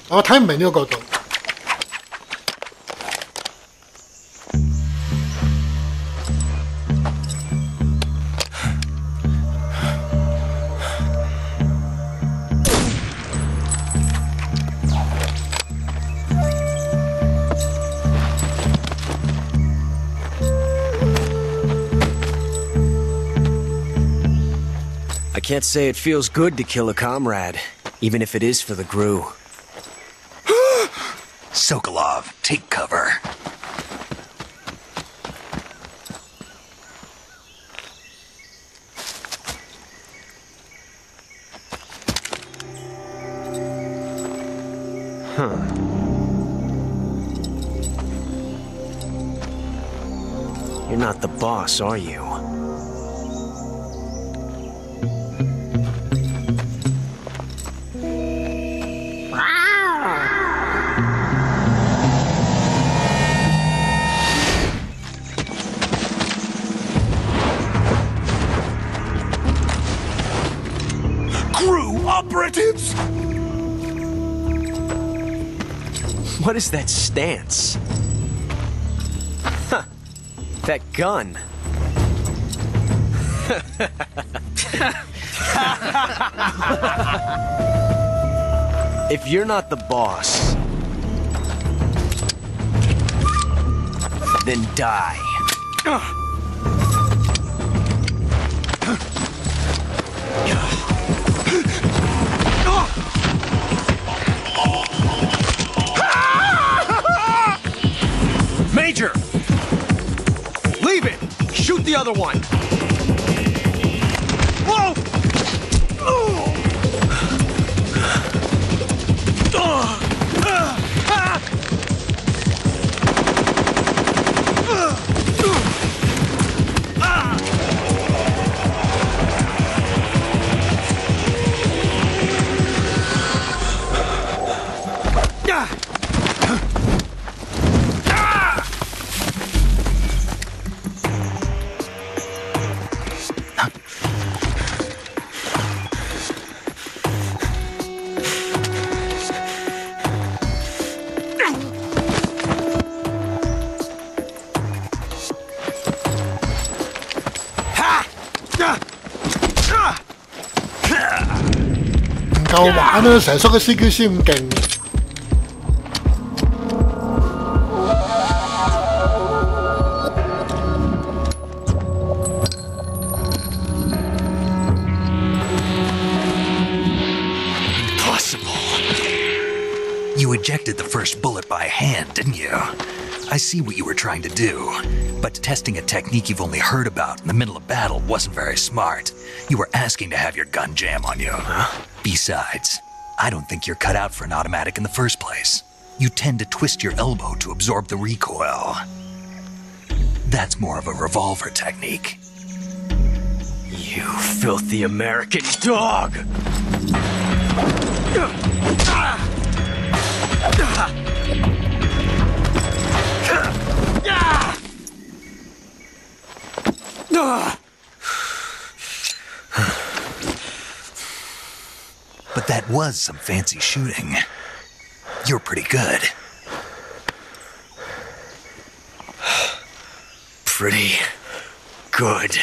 [SPEAKER 1] 我睇唔明呢個角度。
[SPEAKER 9] I can't say it feels good to kill a comrade, even if it is for the GRU.
[SPEAKER 2] Sokolov, take cover.
[SPEAKER 9] Huh. You're not the boss, are you?
[SPEAKER 10] GRU operatives!
[SPEAKER 9] What is that stance? Huh. That gun. If you're not the boss, then die.
[SPEAKER 11] Major! Leave it! Shoot the other one! Whoa!
[SPEAKER 1] 夠玩啦，成叔嘅 CQC 咁勁。
[SPEAKER 2] You ejected the first bullet by hand, didn't you? I see what you were trying to do, but testing a technique you've only heard about in the middle of battle wasn't very smart. You were asking to have your gun jam on you. Huh? Besides, I don't think you're cut out for an automatic in the first place. You tend to twist your elbow to absorb the recoil. That's more of a revolver technique.
[SPEAKER 9] You filthy American dog!
[SPEAKER 2] But that was some fancy shooting. You're pretty good.
[SPEAKER 9] Pretty good.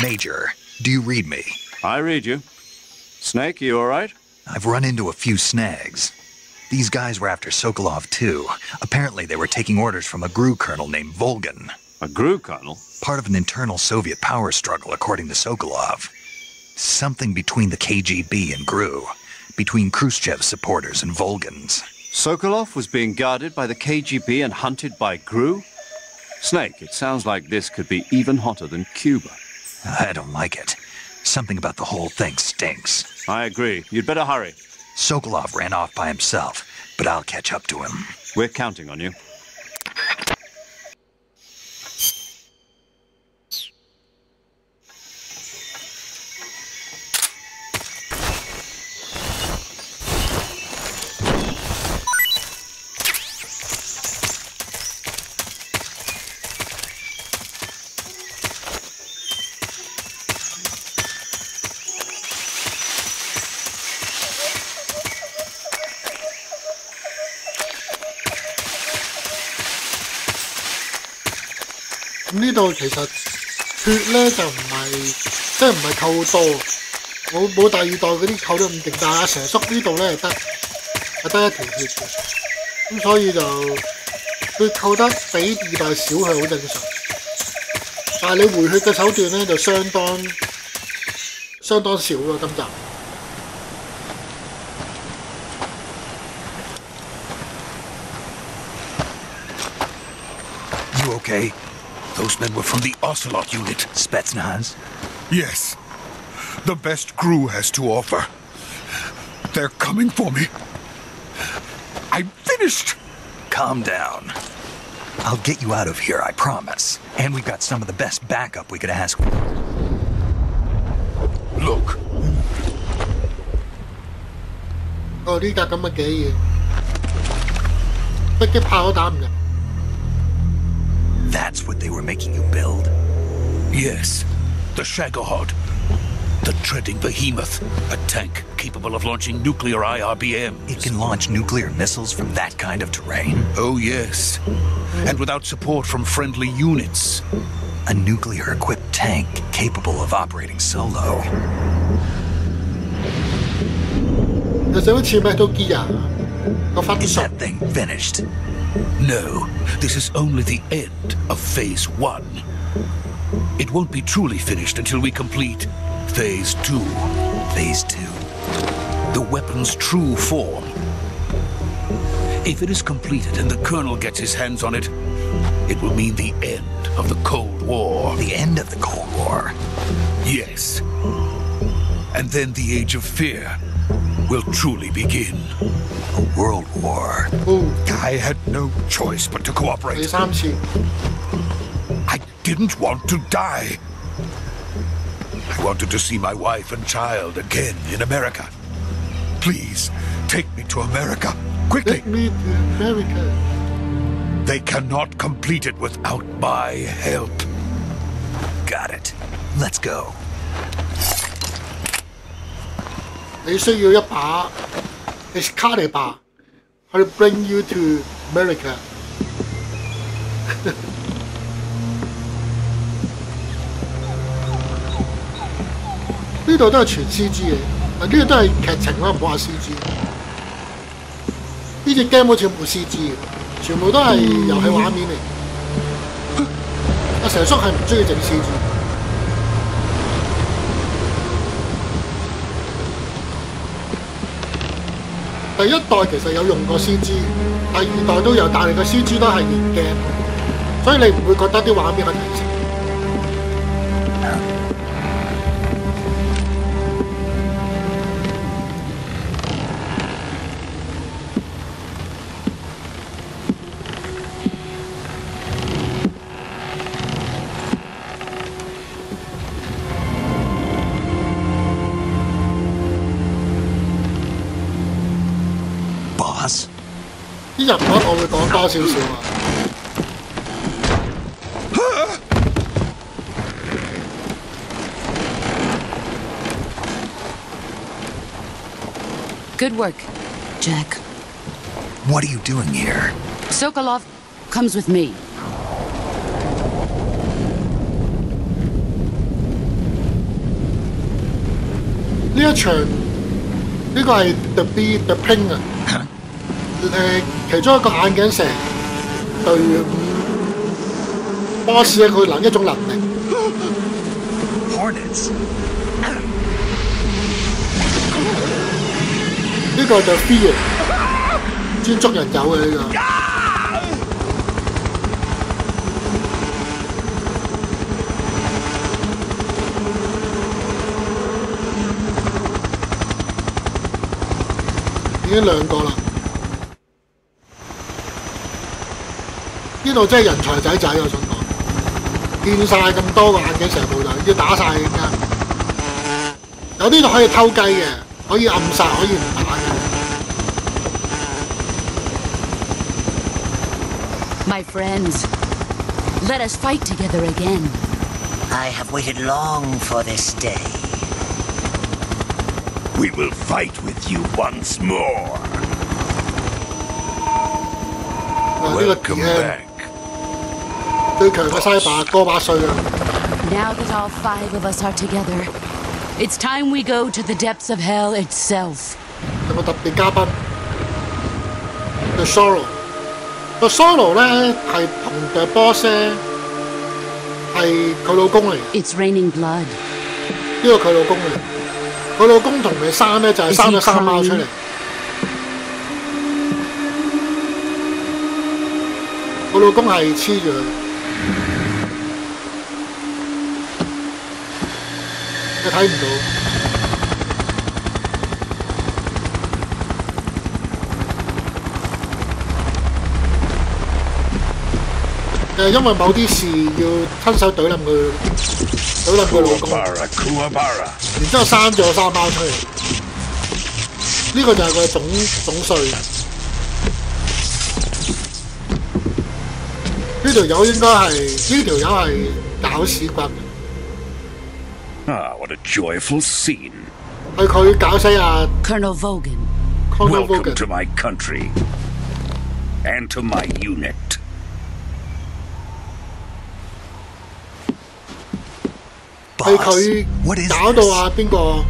[SPEAKER 2] Major, do you read me?
[SPEAKER 3] I read you. Snake, you all right?
[SPEAKER 2] I've run into a few snags. These guys were after Sokolov too. Apparently they were taking orders from a GRU colonel named Volgan.
[SPEAKER 3] A GRU colonel?
[SPEAKER 2] Part of an internal Soviet power struggle, according to Sokolov. Something between the KGB and GRU. Between Khrushchev's supporters and Volgan's.
[SPEAKER 3] Sokolov was being guarded by the KGB and hunted by GRU? Snake, it sounds like this could be even hotter than Cuba.
[SPEAKER 2] I don't like it. Something about the whole thing stinks.
[SPEAKER 3] I agree. You'd better hurry.
[SPEAKER 2] Sokolov ran off by himself, but I'll catch up to him.
[SPEAKER 3] We're counting on you.
[SPEAKER 1] 呢度其實血咧就唔係即係唔係扣多，冇第二代嗰啲扣得咁勁，但係阿蛇叔呢度咧係得一條血嘅，咁所以就佢扣得比二代少係好正常。但係你回血嘅手段咧就相當少咯，今集。
[SPEAKER 10] You okay? Those men were from the Ocelot unit.
[SPEAKER 2] Spetsnaz?
[SPEAKER 10] Yes. The best GRU has to offer. They're coming for me. I'm finished.
[SPEAKER 2] Calm down. I'll get you out of here, I promise. And we've got some of the best backup we could ask for.
[SPEAKER 10] Look.
[SPEAKER 1] 哦，呢架咁嘅嘢，迫擊炮都打唔入。
[SPEAKER 2] That's what they were making you build?
[SPEAKER 10] Yes. The Shagohod. The treading behemoth. A tank capable of launching nuclear IRBMs.
[SPEAKER 2] It can launch nuclear missiles from that kind of terrain?
[SPEAKER 10] Oh, yes. And without support from friendly units.
[SPEAKER 2] A nuclear-equipped tank capable of operating solo.
[SPEAKER 1] Is
[SPEAKER 2] that thing finished?
[SPEAKER 10] No, this is only the end of Phase 1. It won't be truly finished until we complete Phase 2.
[SPEAKER 2] Phase 2?
[SPEAKER 10] The weapon's true form. If it is completed and the Colonel gets his hands on it, it will mean the end of the Cold War.
[SPEAKER 2] The end of the Cold War?
[SPEAKER 10] Yes. And then the Age of Fear will truly begin.
[SPEAKER 2] A world war.
[SPEAKER 1] Ooh.
[SPEAKER 10] I had no choice but to cooperate. I didn't want to die. I wanted to see my wife and child again in America. Please, take me to America. Quickly.
[SPEAKER 1] Take me to America.
[SPEAKER 10] They cannot complete it without my help.
[SPEAKER 2] Got it. Let's go.
[SPEAKER 1] 你需要一把 Excalibur 去 bring you to America 。呢度都係全 CG 嘅，呢個都係劇情啦，唔好話 CG。呢隻 game 好似冇 CG 嘅，全部都係遊戲畫面嚟。阿成叔係唔中意整 CG。第一代其實有用過 CG， 第二代都有，但係個 CG 都係原 game， 所以你唔會覺得啲畫面係提升。啲人物我會講多少少啊。
[SPEAKER 7] Good work, Jack.
[SPEAKER 2] What are you doing here?
[SPEAKER 7] Sokolov comes with me.
[SPEAKER 1] 呢一場呢個係 The Ping 啊。其中一個眼鏡蛇對boss 佢一種能力。
[SPEAKER 2] Hornets。
[SPEAKER 1] 呢個就 Fear， 專捉人走嘅呢個。已經兩個啦。呢度真係人才仔仔，我想講，見晒咁多個眼鏡蛇部隊，要打晒㗎。有啲就可以偷雞嘅，可以暗殺，可以唔打嘅。
[SPEAKER 7] My friends, let us fight together again.
[SPEAKER 12] I have waited long for this day.
[SPEAKER 10] We will fight with you once more. Welcome back.
[SPEAKER 1] 最強嘅西霸過百歲啦。
[SPEAKER 7] Now that all 5 of us are together, it's time we go to the depths of hell itself.
[SPEAKER 1] 有個特別嘉賓 ，The Sorrow。The Sorrow 咧係同 The Boss 咧係佢老公嚟。
[SPEAKER 7] It's raining blood。
[SPEAKER 1] 呢個佢老公嚟，佢老公同佢生咧就係生咗3貓出嚟。佢老公係黐住佢。你睇唔到。因為某啲事要親手懟冧佢，懟冧佢老公，然之後生咗3貓出嚟。呢個就係佢總帥。呢條友應該係呢條友係搞屎棍。
[SPEAKER 10] Ah, what a joyful scene!
[SPEAKER 1] 係佢搞死阿
[SPEAKER 7] Colonel Vogan.
[SPEAKER 10] Welcome to my country and to my unit.
[SPEAKER 1] 係佢搞到啊邊個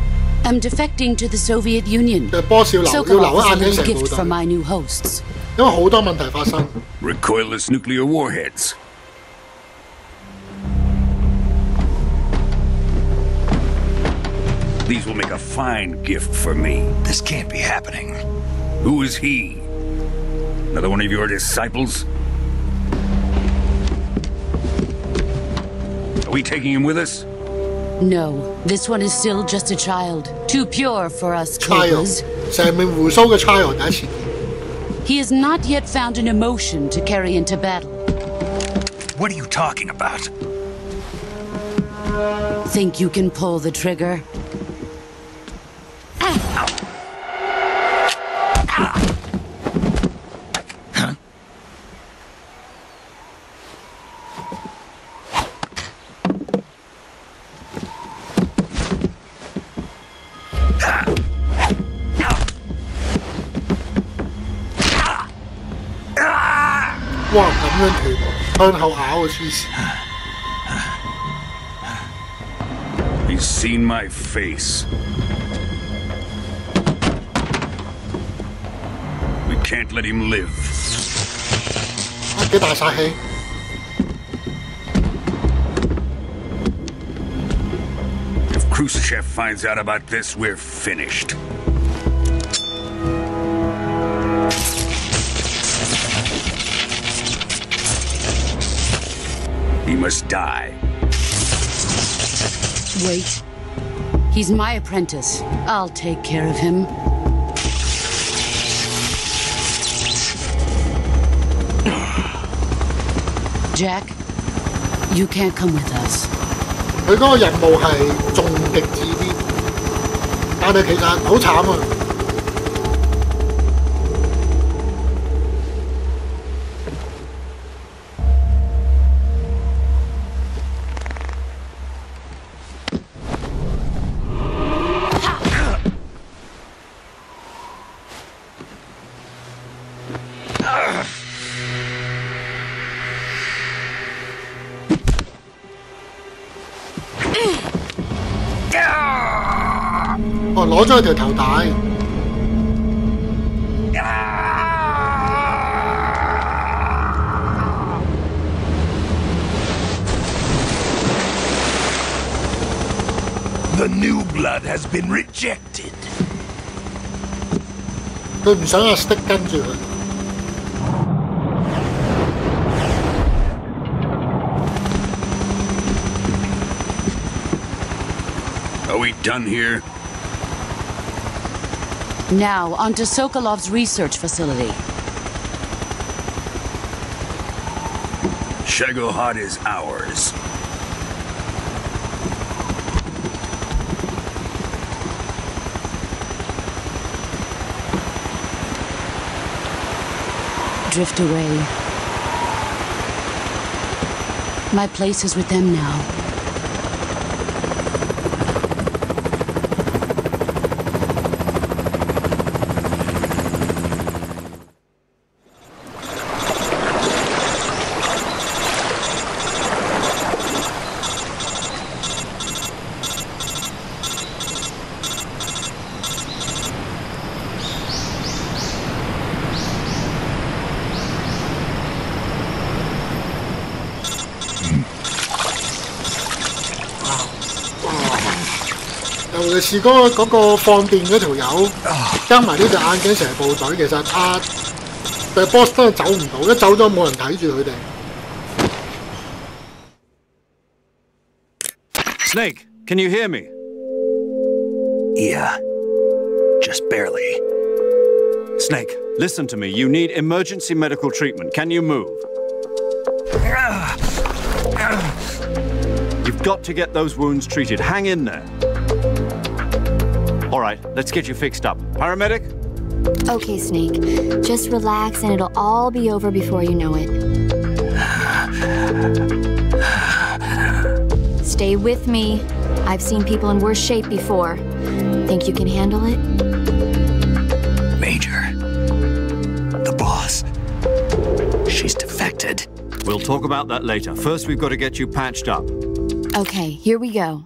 [SPEAKER 7] I'm defecting to the Soviet Union.
[SPEAKER 1] 嘅 boss 要留喺眼鏡蛇部
[SPEAKER 7] for my new hosts.
[SPEAKER 1] 因為好多問題發生。
[SPEAKER 10] Recoilless nuclear warheads. These will make a fine gift for me.
[SPEAKER 2] This can't be happening.
[SPEAKER 10] Who is he? Another one of your disciples? Are we taking him with us?
[SPEAKER 7] No, this one is still just a child. Too pure for us Cobras.
[SPEAKER 1] child, 第一次。
[SPEAKER 7] He has not yet found an emotion to carry into battle.
[SPEAKER 2] What are you talking about?
[SPEAKER 7] Think you can pull the trigger?
[SPEAKER 1] 哇！咁樣斷，向後咬啊！黐線。
[SPEAKER 10] He's seen my face. We can't let him live.
[SPEAKER 1] 幾大殺氣！
[SPEAKER 10] If Khrushchev finds out about this, we're finished. He must die.
[SPEAKER 7] Wait. He's my apprentice. I'll take care of him. Jack, you can't come with us.
[SPEAKER 1] 佢嗰個任務係重極致啲，但係其實好慘啊！哦，攞咗佢條頭帶。
[SPEAKER 10] The new blood has been rejected.
[SPEAKER 1] 佢唔想阿 Stick 跟住佢。
[SPEAKER 10] Are we done here?
[SPEAKER 7] Now, onto Sokolov's research facility.
[SPEAKER 10] Shagohod is ours.
[SPEAKER 7] Drift away. My place is with them now.尤其是嗰個放電嗰條友，加埋呢隻眼鏡蛇部隊，其實The Boss 真係走唔到，一走咗冇人睇住佢哋。
[SPEAKER 3] Snake, can you hear me?
[SPEAKER 2] Yeah, just barely.
[SPEAKER 3] Snake, listen to me. You need emergency medical treatment. Can you move? You've got to get those wounds treated. Hang in there. All right, let's get you fixed up. Paramedic?
[SPEAKER 8] Okay, Snake. Just relax and it'll all be over before you know it. Stay with me. I've seen people in worse shape before. Think you can handle it?
[SPEAKER 2] Major. The boss. She's defected.
[SPEAKER 3] We'll talk about that later. First, we've got to get you patched up.
[SPEAKER 8] Okay, here we go.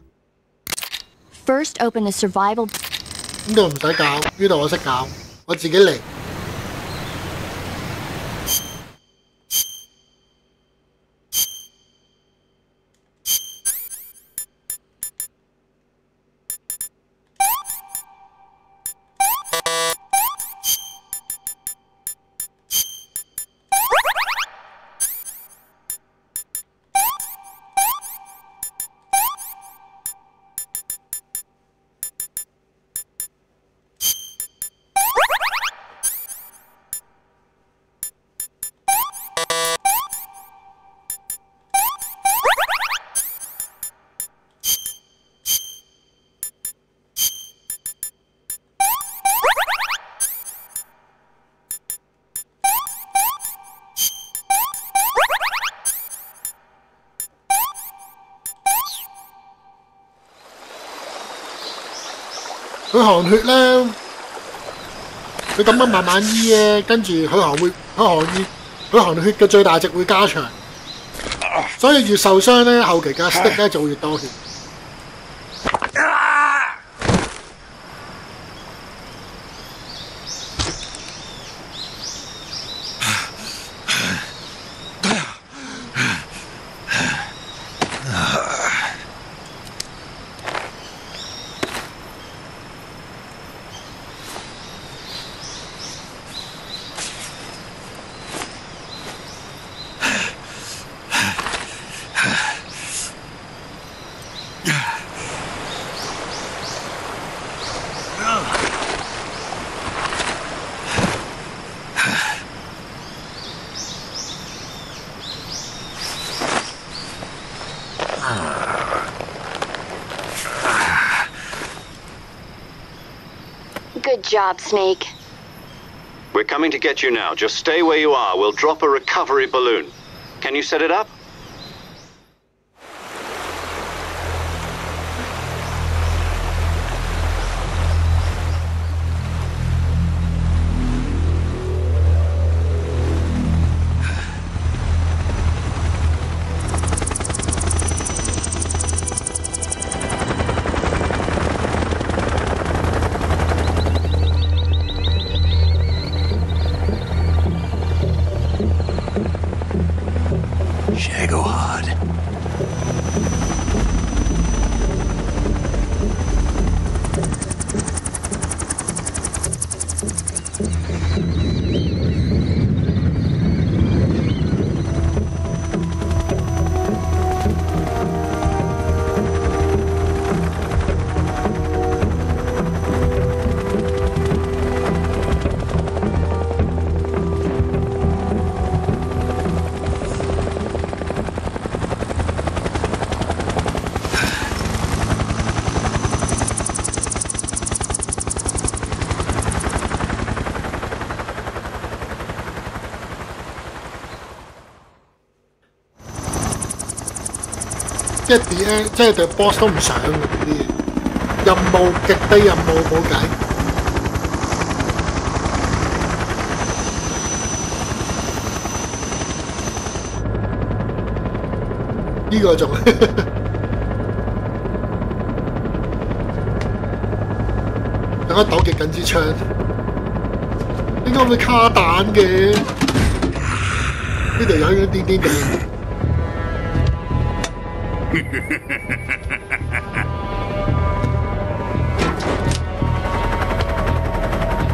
[SPEAKER 8] First, open the survival...
[SPEAKER 1] 呢度唔使教，呢度我識教，我自己嚟。佢寒血咧，佢咁樣慢慢醫咧，跟住佢寒醫佢含血嘅最大值會加長，所以越受傷咧，後期嘅 stick 咧就會越多血。
[SPEAKER 8] Good job, Snake.
[SPEAKER 4] We're coming to get you now. Just stay where you are. We'll drop a recovery balloon. Can you set it up?即係 D.N. 即係對 boss 都唔想嘅呢啲嘢，任務極低任務冇計。呢個仲等我糾結緊支槍，點解會卡彈嘅？呢條友樣癲癲地。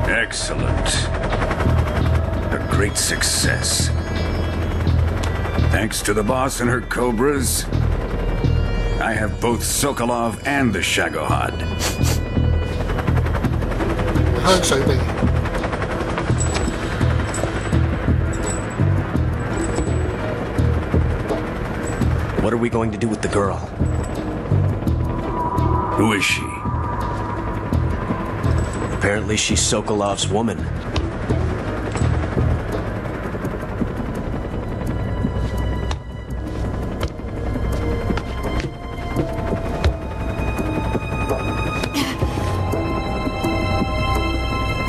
[SPEAKER 10] Excellent. A great success. Thanks to the boss and her cobras, I have both Sokolov and the Shagohod.
[SPEAKER 1] 香水味。
[SPEAKER 9] What are we going to do with the girl?
[SPEAKER 10] Who is she?
[SPEAKER 9] Apparently she's Sokolov's woman.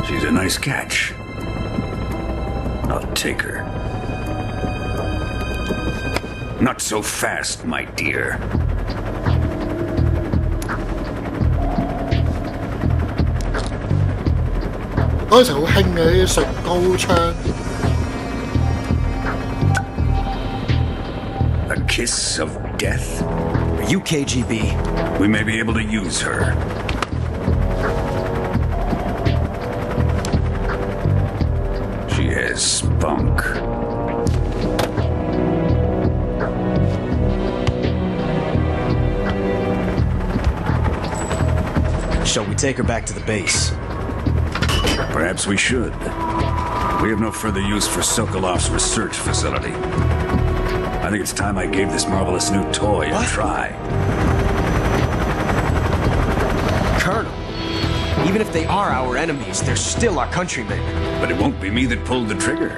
[SPEAKER 10] She's a nice catch. I'll take her. Not so fast, my dear. A kiss of death?
[SPEAKER 9] Are you KGB?
[SPEAKER 10] We may be able to use her. She has spunk.
[SPEAKER 9] Shall we take her back to the base?
[SPEAKER 10] Perhaps we should. We have no further use for Sokolov's research facility. I think it's time I gave this marvelous new toy a try.
[SPEAKER 9] Colonel, even if they are our enemies, they're still our countrymen.
[SPEAKER 10] But it won't be me that pulled the trigger.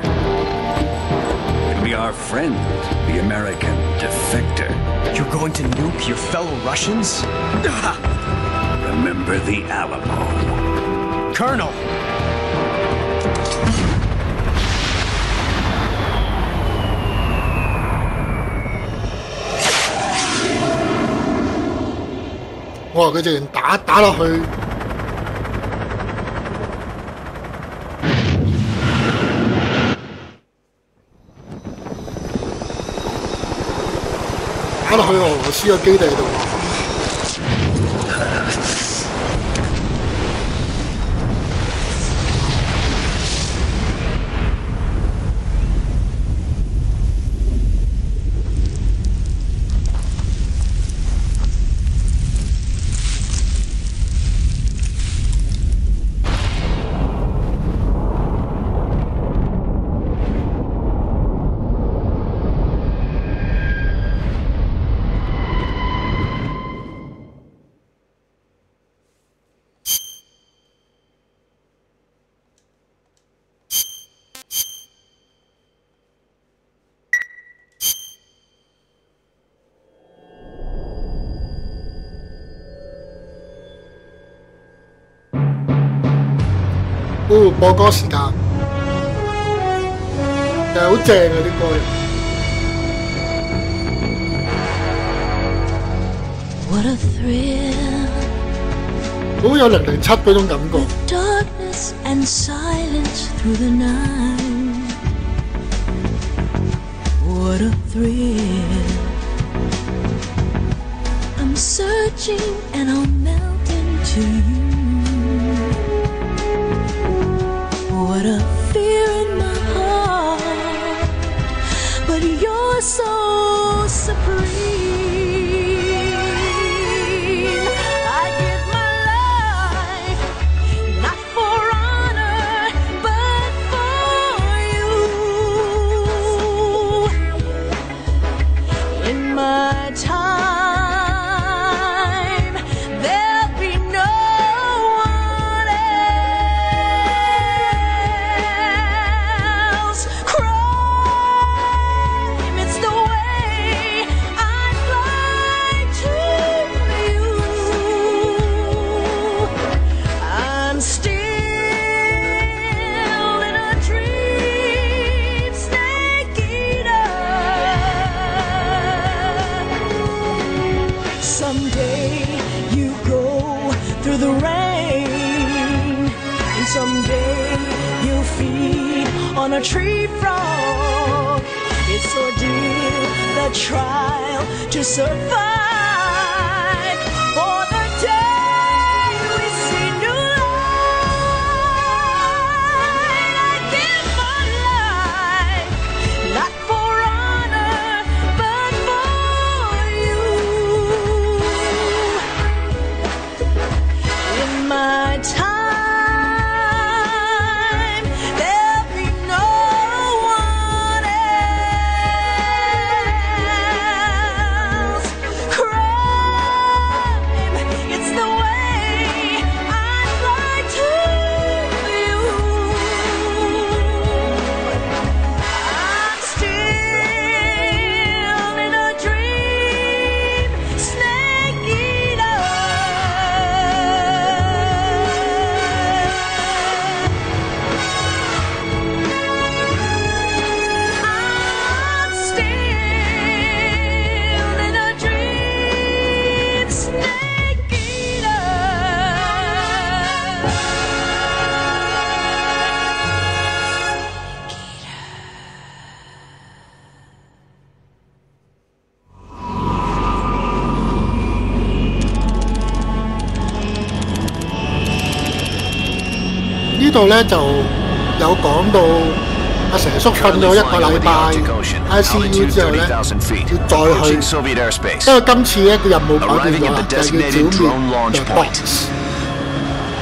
[SPEAKER 10] It'll be our friend, the American defector.
[SPEAKER 9] You're going to nuke your fellow Russians?
[SPEAKER 10] Remember the Alamo.
[SPEAKER 9] Colonel!
[SPEAKER 1] 哇！佢直情打落去。打落去俄羅斯嘅基地度。播歌時間，其實好正啊啲歌。
[SPEAKER 13] What a thrill！
[SPEAKER 1] 好有007嗰種感覺。
[SPEAKER 13] Darkness and silence through the night. What a thrill! I'm searching and I'll melt into you.What a fear in my heart, but you're so supreme. I give my life, not for honor, but for you. In my time, there'll be no.Someday you go through the rain, and someday you'll feed on a tree frog. It's ordeal, the trial to survive. For the day we see new light, I give my life, not for honor, but for you.In my time, there'll be no one else. Crime, it's the way I'd lie to you. I'm still in a dream, snake
[SPEAKER 1] eater。呢度咧就有講到阿蛇叔瞓咗1個禮拜 ICU 之後咧，要再去，因為今次咧個任務改變咗，就係要剿滅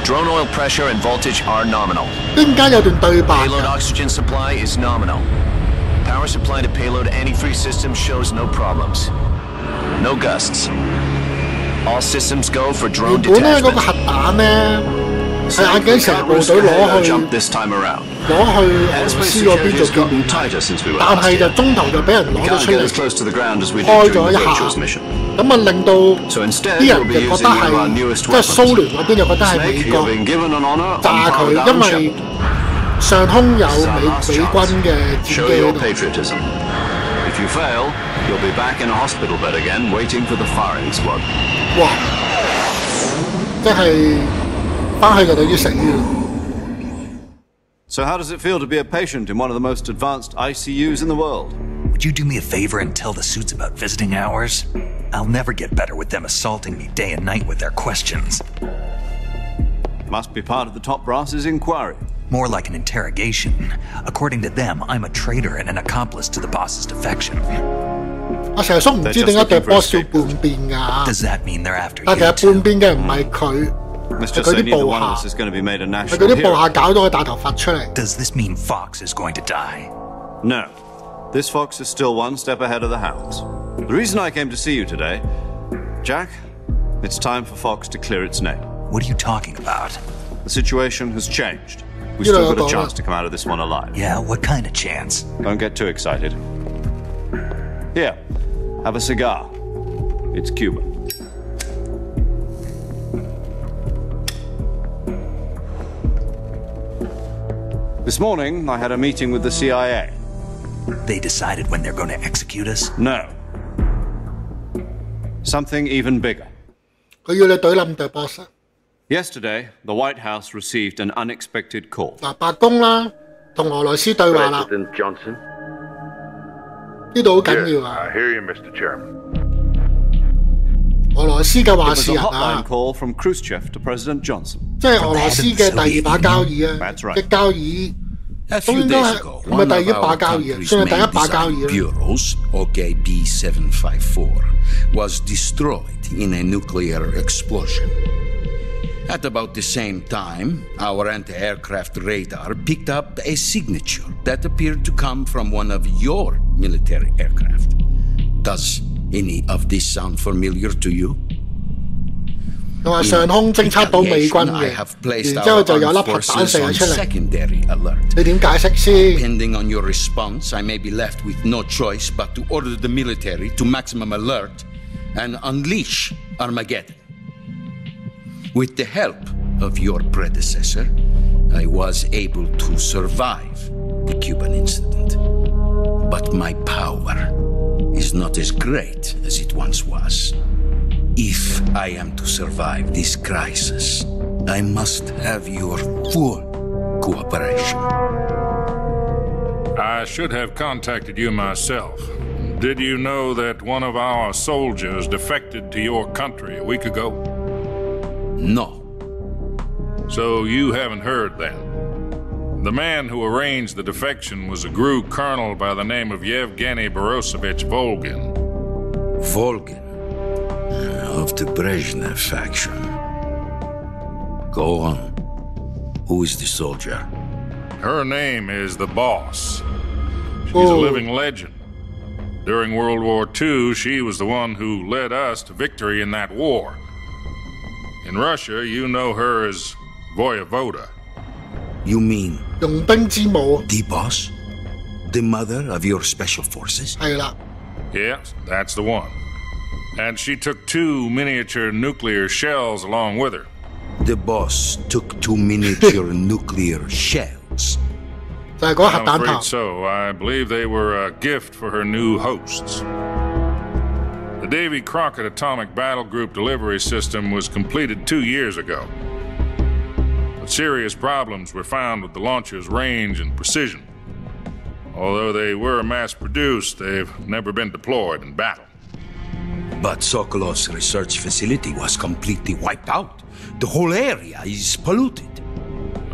[SPEAKER 14] Drone oil pressure and voltage are nominal.
[SPEAKER 1] 陣間有段對白
[SPEAKER 14] Payload oxygen supply is nominal. Power supply to payload antifreeze system shows no problems. No gusts. All systems go for drone
[SPEAKER 1] 原本咧嗰個
[SPEAKER 14] detachment.
[SPEAKER 1] 核彈咧係眼鏡蛇部隊攞去俄羅斯嗰邊做紀念，但係就中途就俾人攞咗出嚟，開咗一下，咁啊令到啲人就覺得係即係蘇聯嗰邊就覺得係美國炸佢，因為上空有美軍嘅戰機喺度。
[SPEAKER 3] If you fail, you'll be back in a hospital bed again, waiting for the firing squad.
[SPEAKER 1] 哇！即係翻去就等於死嘅。
[SPEAKER 3] So how does it feel to be a patient in one of the most advanced ICUs in the world?
[SPEAKER 2] Would you do me a favor and tell the suits about visiting hours? I'll never get better with them assaulting me day and night with their questions.
[SPEAKER 3] Must be part of the top brass's inquiry.
[SPEAKER 2] More like an interrogation. According to them, I'm a traitor and an accomplice to the boss's defection.
[SPEAKER 1] 阿成叔唔知點解對 boss 要叛變㗎？
[SPEAKER 2] Does that mean they're after
[SPEAKER 1] 但其
[SPEAKER 2] you
[SPEAKER 1] 實
[SPEAKER 2] too?
[SPEAKER 1] 叛變嘅唔係佢，係佢啲部下，係佢啲部下搞到佢大頭髮出嚟。
[SPEAKER 2] Does this mean Fox is going to die?
[SPEAKER 3] No. This fox is still one step ahead of the hounds. The reason I came to see you today, Jack, it's time for Fox to clear its name.
[SPEAKER 2] What are you talking about?
[SPEAKER 3] The situation has changed. We still got a chance to come out of this one alive.
[SPEAKER 2] Yeah, what kind of chance?
[SPEAKER 3] Don't get too excited. Here, have a cigar. It's Cuba. This morning, I had a meeting with the CIA.
[SPEAKER 2] They decided when they're going to execute us?
[SPEAKER 3] No. Something even bigger.
[SPEAKER 1] 佢要你懟冧對 boss。
[SPEAKER 3] Yesterday, the White House received an unexpected call.
[SPEAKER 1] 嗱，白宮啦，同俄羅斯對話啦，
[SPEAKER 15] President Johnson.
[SPEAKER 1] 呢度好緊要
[SPEAKER 15] Yes,
[SPEAKER 1] 啊！
[SPEAKER 15] I hear you, Mr. Chairman.
[SPEAKER 1] 俄羅斯嘅
[SPEAKER 3] It
[SPEAKER 1] 話
[SPEAKER 3] was
[SPEAKER 1] 事
[SPEAKER 3] a
[SPEAKER 1] 人
[SPEAKER 3] hotline
[SPEAKER 1] 啊，
[SPEAKER 3] call from Khrushchev to President Johnson.
[SPEAKER 1] 即係俄羅斯嘅第二把交椅啊，
[SPEAKER 3] That's right.
[SPEAKER 1] 嘅交椅。
[SPEAKER 10] A
[SPEAKER 1] 咁
[SPEAKER 10] few
[SPEAKER 1] 應該
[SPEAKER 10] days
[SPEAKER 1] 係
[SPEAKER 10] ago,
[SPEAKER 1] 唔係
[SPEAKER 10] one
[SPEAKER 1] 第
[SPEAKER 10] of
[SPEAKER 1] 一把
[SPEAKER 10] our
[SPEAKER 1] 交椅啊，
[SPEAKER 10] country's
[SPEAKER 1] 算係第
[SPEAKER 10] main
[SPEAKER 1] 一把交椅
[SPEAKER 10] design
[SPEAKER 1] 啦。
[SPEAKER 10] bureaus, OKB 754, was destroyed in a nuclear explosion. At about the same time, our anti-aircraft radar picked up a signature that appeared to come from one of your military aircraft. Does any of this sound familiar to you?
[SPEAKER 1] 佢話上空偵測到美軍
[SPEAKER 10] I
[SPEAKER 1] 嘅，
[SPEAKER 10] have placed
[SPEAKER 1] 然之後
[SPEAKER 10] our
[SPEAKER 1] 就有粒
[SPEAKER 10] armed
[SPEAKER 1] 核彈
[SPEAKER 10] forces
[SPEAKER 1] 射
[SPEAKER 10] on
[SPEAKER 1] 咗出嚟。
[SPEAKER 10] secondary alert.
[SPEAKER 1] 你點解釋先？
[SPEAKER 10] Depending on your response, I may be left with no choice but to order the military to maximum alert and unleash Armageddon. With the help of your predecessor, I was able to survive the Cuban incident. But my power is not as great as it once was. If I am to survive this crisis, I must have your full cooperation.
[SPEAKER 15] I should have contacted you myself. Did you know that one of our soldiers defected to your country a week ago?
[SPEAKER 10] No.
[SPEAKER 15] So you haven't heard then. The man who arranged the defection was a GRU colonel by the name of Yevgeny Borosovich Volgin.
[SPEAKER 10] Volgin, of the Brezhnev faction. Go on. Who is the soldier?
[SPEAKER 15] Her name is the Boss. She's a living legend. During World War II, she was the one who led us to victory in that war. In Russia, you know her as Voyevoda.
[SPEAKER 10] You mean
[SPEAKER 1] 傭兵之母
[SPEAKER 10] the boss? The mother of your special forces?
[SPEAKER 1] 係啦，
[SPEAKER 15] Yes, that's the one. And she took 2 miniature nuclear shells along with her.
[SPEAKER 10] The boss took 2 miniature nuclear shells.
[SPEAKER 1] 就係嗰核
[SPEAKER 15] I'm
[SPEAKER 1] 彈
[SPEAKER 15] afraid
[SPEAKER 1] 頭。
[SPEAKER 15] so. I believe they were a gift for her new hosts. The Davy Crockett Atomic Battle Group delivery system was completed 2 years ago. But serious problems were found with the launcher's range and precision. Although they were mass-produced, they've never been deployed in battle.
[SPEAKER 10] But Sokolov's research facility was completely wiped out. The whole area is polluted.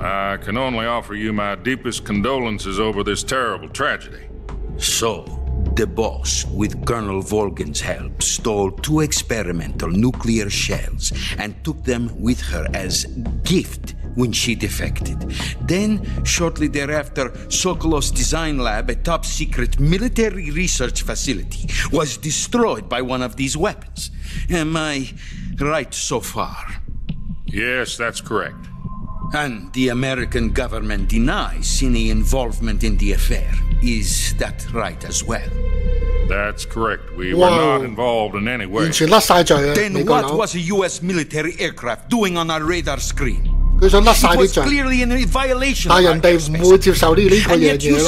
[SPEAKER 15] I can only offer you my deepest condolences over this terrible tragedy.
[SPEAKER 10] So, the boss, with Colonel Volgin's help, stole 2 experimental nuclear shells and took them with her as gift when she defected. Then, shortly thereafter, Sokolov's design lab, a top-secret military research facility, was destroyed by one of these weapons. Am I right so far?
[SPEAKER 15] Yes, that's correct.
[SPEAKER 10] And the American government denies any involvement in the affair. Is that right as well?
[SPEAKER 15] That's correct. We were not involved in any way.
[SPEAKER 1] 完全甩晒罪啊！
[SPEAKER 10] Then
[SPEAKER 1] 美國
[SPEAKER 10] what
[SPEAKER 1] 佬
[SPEAKER 10] was a U.S. military aircraft doing on our radar screen?
[SPEAKER 1] 佢想甩晒啲罪，
[SPEAKER 10] clearly in violation
[SPEAKER 1] 但係人哋唔會接受呢個樣嘢咯。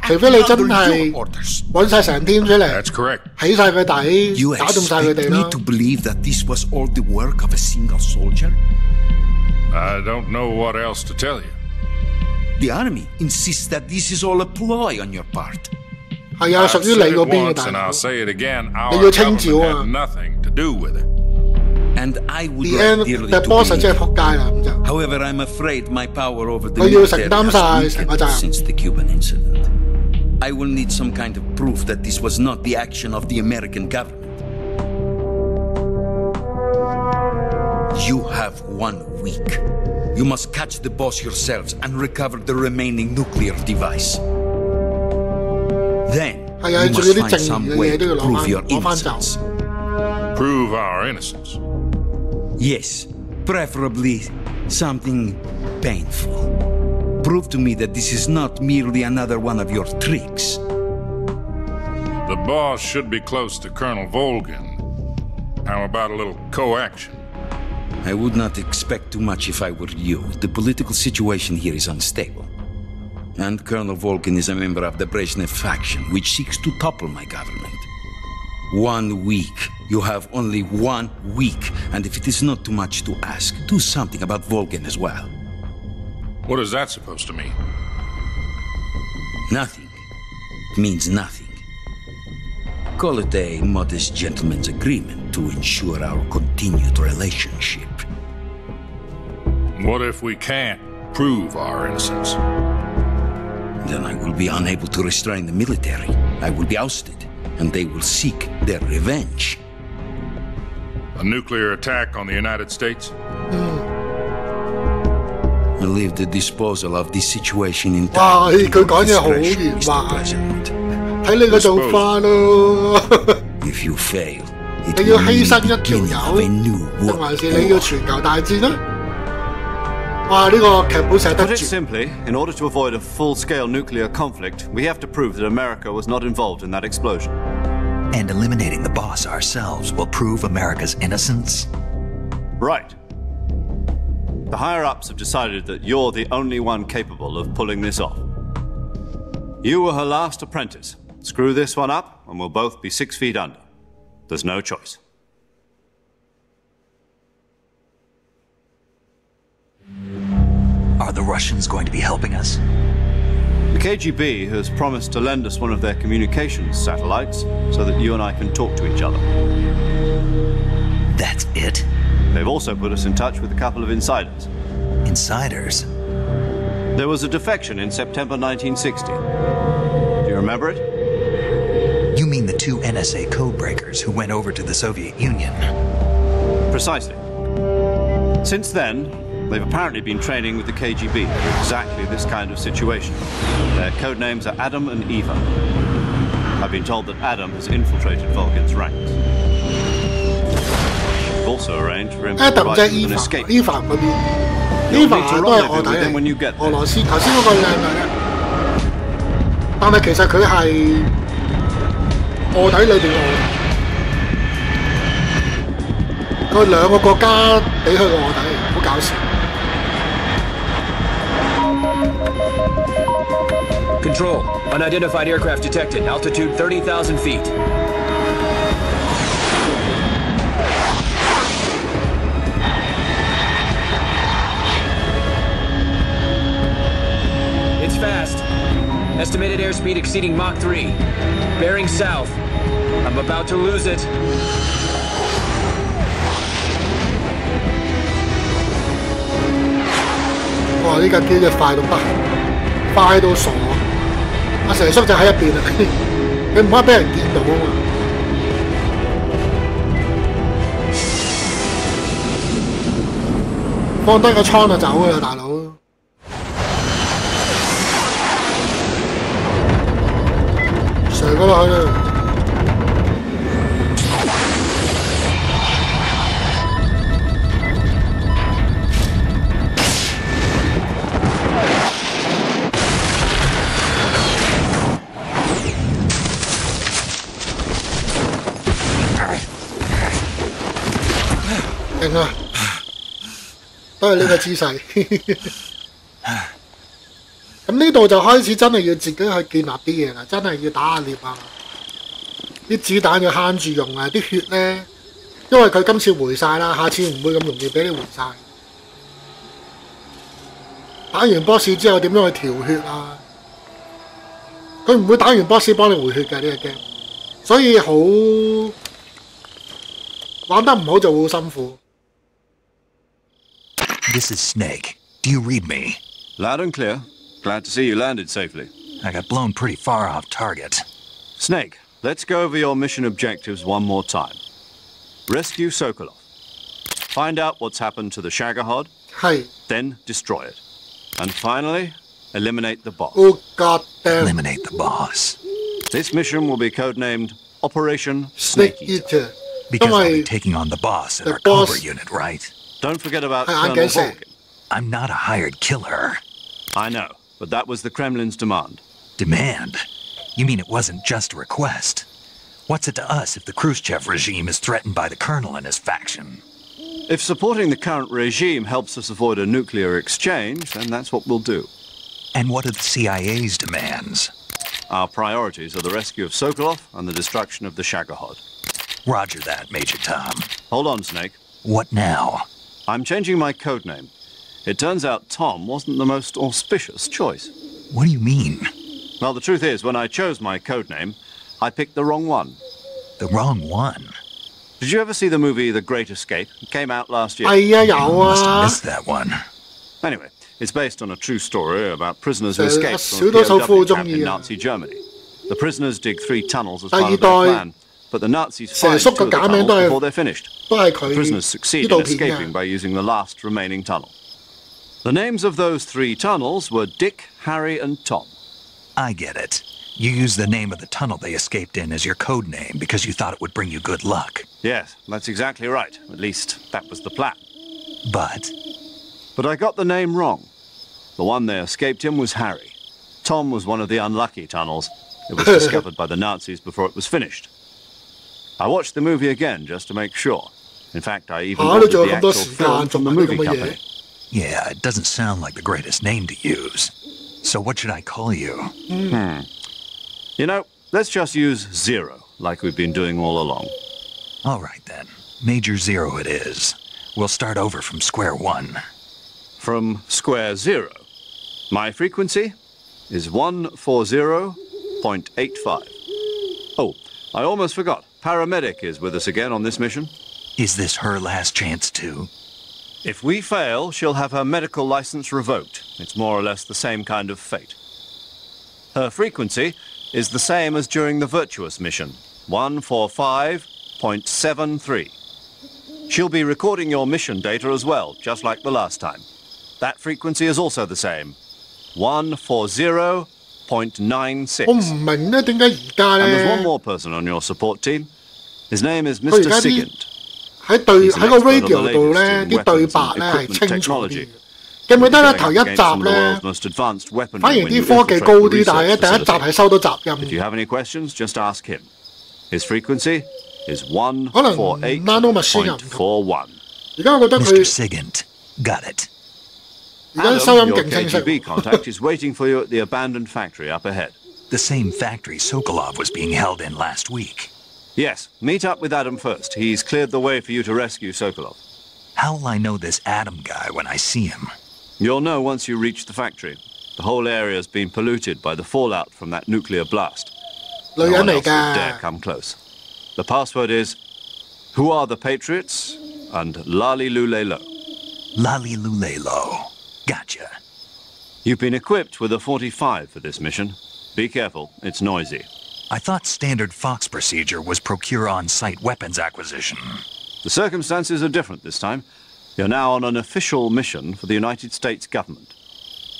[SPEAKER 1] 除非你真係揾晒成天出嚟，起晒佢底，打動晒佢哋
[SPEAKER 10] me
[SPEAKER 1] 咯。
[SPEAKER 10] to believe that this was all the work of a single soldier?
[SPEAKER 15] I don't know what else to tell you.
[SPEAKER 10] The army insists that this is all a ploy on your part.
[SPEAKER 1] 係啊，屬於你嗰邊嘅
[SPEAKER 15] Once
[SPEAKER 1] 大
[SPEAKER 15] and
[SPEAKER 1] 佬。
[SPEAKER 15] I'll say it again,
[SPEAKER 1] 你
[SPEAKER 15] our
[SPEAKER 1] 要清剿
[SPEAKER 15] government
[SPEAKER 1] 啊
[SPEAKER 15] had nothing to do with it.
[SPEAKER 10] And I would
[SPEAKER 1] The
[SPEAKER 10] like
[SPEAKER 1] end，
[SPEAKER 10] dearly
[SPEAKER 1] 但
[SPEAKER 10] to
[SPEAKER 1] boss 真
[SPEAKER 10] believe
[SPEAKER 1] 係仆街啦咁就。
[SPEAKER 10] However, I'm afraid my power over the
[SPEAKER 1] 佢要
[SPEAKER 10] military
[SPEAKER 1] 承擔
[SPEAKER 10] has
[SPEAKER 1] 晒成個
[SPEAKER 10] weakened
[SPEAKER 1] 責任。
[SPEAKER 10] since the Cuban incident. I will need some kind of proof that this was not the action of the American government. You have 1 week. You must catch the boss yourselves and recover the remaining nuclear device. Then
[SPEAKER 1] 係啊，
[SPEAKER 10] you
[SPEAKER 1] 仲有
[SPEAKER 10] must
[SPEAKER 1] 啲
[SPEAKER 10] find
[SPEAKER 1] 剩餘
[SPEAKER 10] some
[SPEAKER 1] 嘅
[SPEAKER 10] way
[SPEAKER 1] 嘢都要
[SPEAKER 10] to
[SPEAKER 1] 攞
[SPEAKER 10] prove
[SPEAKER 1] 翻
[SPEAKER 10] your
[SPEAKER 1] 攞翻走。
[SPEAKER 10] innocence.
[SPEAKER 15] Prove our innocence.
[SPEAKER 10] Yes, preferably something painful. Prove to me that this is not merely another one of your tricks.
[SPEAKER 15] The boss should be close to Colonel Volgin. How about a little co-action?
[SPEAKER 10] I would not expect too much if I were you. The political situation here is unstable. And Colonel Volgin is a member of the Brezhnev faction, which seeks to topple my government. 1 week. You have only 1 week. And if it is not too much to ask, do something about Volgin as well.
[SPEAKER 15] What is that supposed to mean?
[SPEAKER 10] Nothing. It means nothing. Call it a modest gentleman's agreement to ensure our continued relationship.
[SPEAKER 15] What if we can't prove our innocence?
[SPEAKER 10] Then I will be unable to restrain the military. I will be ousted, and they will seek their revenge.
[SPEAKER 15] A nuclear attack on the United States?
[SPEAKER 10] I leave the disposal of this situation in
[SPEAKER 1] 哇！
[SPEAKER 10] time.
[SPEAKER 1] 佢講嘢好圓滑，睇你個做法咯。
[SPEAKER 10] If you fail,
[SPEAKER 1] 你要犧牲一條友，定還是你要全球大戰呢？哇！呢個劇本寫得
[SPEAKER 3] Put it
[SPEAKER 1] 絕。
[SPEAKER 3] simply, in order to avoid a full-scale nuclear conflict, we have to prove that America was not involved in that explosion.
[SPEAKER 2] And eliminating the boss ourselves will prove America's innocence?
[SPEAKER 3] Right. The higher-ups have decided that you're the only one capable of pulling this off. You were her last apprentice. Screw this one up, and we'll both be 6 feet under. There's no choice.
[SPEAKER 2] Are the Russians going to be helping us?
[SPEAKER 3] The KGB has promised to lend us one of their communications satellites so that you and I can talk to each other.
[SPEAKER 2] That's it?
[SPEAKER 3] They've also put us in touch with a couple of insiders.
[SPEAKER 2] Insiders?
[SPEAKER 3] There was a defection in September 1960. Do you remember it?
[SPEAKER 2] You mean the 2 NSA codebreakers who went over to the Soviet Union?
[SPEAKER 3] Precisely. Since then, they've apparently been training with the KGB for exactly this kind of situation. Their code names are Adam and Eva. I've been told that Adam has infiltrated Volgin's ranks. We've also arranged for him to
[SPEAKER 1] Adam 即係
[SPEAKER 3] provide you with an escape.
[SPEAKER 1] Eva 嗰邊
[SPEAKER 3] You'll need
[SPEAKER 1] ，Eva
[SPEAKER 3] to
[SPEAKER 1] 都係
[SPEAKER 3] rendezvous
[SPEAKER 1] 卧底
[SPEAKER 3] with him when
[SPEAKER 1] 嚟
[SPEAKER 3] you get，
[SPEAKER 1] 俄
[SPEAKER 3] there.
[SPEAKER 1] 羅斯頭先嗰個靚女啊，但係其實佢係卧底裏邊嘅卧底，佢兩個國家俾佢個卧底，好搞笑。
[SPEAKER 9] Control. Unidentified aircraft detected. Altitude 30,000 feet. It's fast. Estimated airspeed exceeding Mach 3. Bearing south. I'm about to lose it.
[SPEAKER 1] 哇！呢架機真係快到不行，快到傻。阿成叔就喺入邊啊，佢唔可以俾人見到啊嘛。放低個倉就走㗎啦，大佬。上嗰落去啦。 勁啊！都係呢個姿勢。咁呢度就開始真係要自己去建立啲嘢啦，真係要打下獵啊！啲子彈要慳住用啊！啲血咧，因為佢今次回晒啦，下次唔會咁容易俾你回晒。打完 boss 之後點樣去調血啊？佢唔會打完 boss 幫你回血嘅呢個 game，所以好玩得唔好就會好辛苦。
[SPEAKER 2] This is Snake. Do you read me?
[SPEAKER 3] Loud and clear. Glad to see you landed safely.
[SPEAKER 2] I got blown pretty far off target.
[SPEAKER 3] Snake, let's go over your mission objectives one more time. Rescue Sokolov. Find out what's happened to the Shagohod. Then destroy it. And finally, eliminate the boss.
[SPEAKER 1] Oh, goddamn.
[SPEAKER 2] Eliminate the boss.
[SPEAKER 3] This mission will be codenamed Operation Snake Eater.
[SPEAKER 2] Because I'll be taking on the boss in our Cobra unit, right?
[SPEAKER 3] Don't forget about Colonel Horgan.
[SPEAKER 2] I'm not a hired killer.
[SPEAKER 3] I know, but that was the Kremlin's demand.
[SPEAKER 2] Demand? You mean it wasn't just a request? What's it to us if the Khrushchev regime is threatened by the colonel and his faction?
[SPEAKER 3] If supporting the current regime helps us avoid a nuclear exchange, then that's what we'll do.
[SPEAKER 2] And what are the CIA's demands?
[SPEAKER 3] Our priorities are the rescue of Sokolov and the destruction of the Shagohod.
[SPEAKER 2] Roger that, Major Tom.
[SPEAKER 3] Hold on, Snake.
[SPEAKER 2] What now?
[SPEAKER 3] I'm changing my codename. It turns out Tom wasn't the most auspicious choice.
[SPEAKER 2] What do you mean?
[SPEAKER 3] Well, the truth is, when I chose my codename, I picked the wrong one.
[SPEAKER 2] The wrong one?
[SPEAKER 3] Did you ever see the movie The Great Escape? It came out last year.
[SPEAKER 2] Must have missed that one.
[SPEAKER 3] Anyway, it's based on a true story about prisoners who escaped from a POW camp in Nazi Germany. The prisoners dig 3 tunnels as part of their plan, but the Nazis find 2 of the tunnels before they're finished. The prisoners succeed in escaping by using the last remaining tunnel. The names of those 3 tunnels were Dick, Harry, and Tom.
[SPEAKER 2] I get it. You used the name of the tunnel they escaped in as your code name because you thought it would bring you good luck.
[SPEAKER 3] Yes, that's exactly right. At least, that was the plan.
[SPEAKER 2] But
[SPEAKER 3] I got the name wrong. The one they escaped in was Harry. Tom was one of the unlucky tunnels. It was discovered by the Nazis before it was finished. I watched the movie again just to make sure. In fact, I even ordered the actual film from the movie company.
[SPEAKER 2] Yeah, it doesn't sound like the greatest name to use. So what should I call you?
[SPEAKER 3] You know, let's just use Zero, like we've been doing all along.
[SPEAKER 2] All right, then. Major Zero it is. We'll start over from square one.
[SPEAKER 3] From square zero. My frequency is 140.85. Oh, I almost forgot. Paramedic is with us again on this mission.
[SPEAKER 2] Is this her last chance, too?
[SPEAKER 3] If we fail, she'll have her medical license revoked. It's more or less the same kind of fate. Her frequency is the same as during the Virtuous mission, 145.73. She'll be recording your mission data as well, just like the last time. That frequency is also the same, 140.96. And there's one more person on your support team. His name is Mr. Sigint.
[SPEAKER 1] 喺個 radio 度咧，啲對白咧係清楚啲。記唔記得咧頭一集咧，反而啲科技高啲，但係咧第一集係收到雜音。
[SPEAKER 3] If you have any questions, just ask him. His frequency is 148.41.
[SPEAKER 1] 而家我覺得佢
[SPEAKER 2] Mr. Sigint, got it.
[SPEAKER 1] 而家收音
[SPEAKER 3] Your
[SPEAKER 1] 勁清晰。
[SPEAKER 3] KGB contact is waiting for you at the abandoned factory up ahead.
[SPEAKER 2] The same factory Sokolov was being held in last week.
[SPEAKER 3] Yes, meet up with Adam first. He's cleared the way for you to rescue Sokolov.
[SPEAKER 2] How will I know this Adam guy when I see him?
[SPEAKER 3] You'll know once you reach the factory. The whole area's been polluted by the fallout from that nuclear blast. No one else would dare come close. The password is, Who are the Patriots? And Lali Lulelo.
[SPEAKER 2] Lali Lulelo. Gotcha.
[SPEAKER 3] You've been equipped with a 45 for this mission. Be careful, it's noisy.
[SPEAKER 2] I thought standard Fox procedure was procure on-site weapons acquisition.
[SPEAKER 3] The circumstances are different this time. You're now on an official mission for the United States government.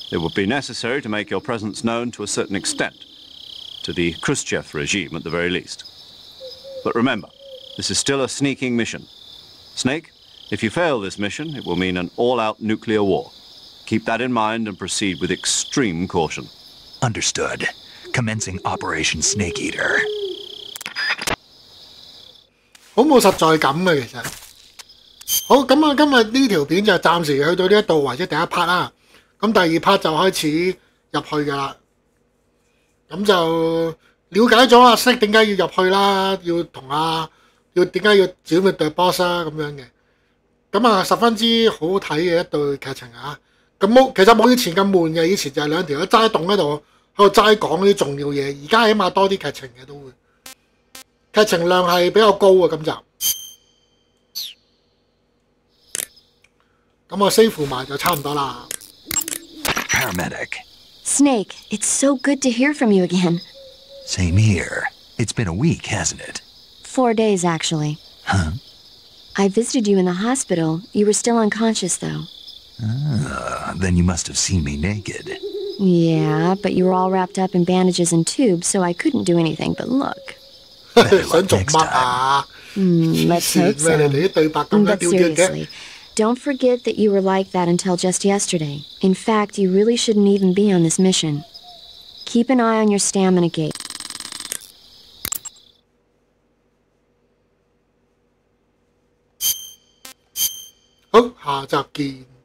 [SPEAKER 3] It would be necessary to make your presence known to a certain extent, to the Khrushchev regime at the very least. But remember, this is still a sneaking mission. Snake, if you fail this mission, it will mean an all-out nuclear war. Keep that in mind and proceed with extreme caution.
[SPEAKER 2] Understood. Commencing Operation Snake Eater.
[SPEAKER 1] 好冇實在感嘅其實。好，咁啊，今日呢條片就暫時去到呢一度為止第一 part 啦。咁第二 part 就開始入去噶啦。咁就了解咗阿色點解要入去啦，要點解要剿滅對 boss 啦咁樣嘅。咁啊，十分之好睇嘅一對劇情啊！咁其實冇以前咁悶嘅，以前就係兩條友齋棟喺度齋講啲重要嘢，而家起碼多啲劇情嘅都會。劇情量係比較高啊，咁就。咁我 save 埋就差唔多啦。
[SPEAKER 2] Paramedic.
[SPEAKER 8] Snake, it's so good to hear from you again.
[SPEAKER 2] Same here. It's been a week, hasn't it?
[SPEAKER 8] 4 days, actually.
[SPEAKER 2] Huh?
[SPEAKER 8] I visited you in the hospital. You were still unconscious, though.
[SPEAKER 2] Then you must have seen me naked.
[SPEAKER 8] Yeah, but you were all wrapped up in bandages and tubes, so I couldn't do anything but look.
[SPEAKER 2] Better luck next time.
[SPEAKER 8] Let's hope so. But seriously, don't forget that you were like that until just yesterday. In fact, you really shouldn't even be on this mission. Keep an eye on your stamina gauge.
[SPEAKER 1] 好，下集見。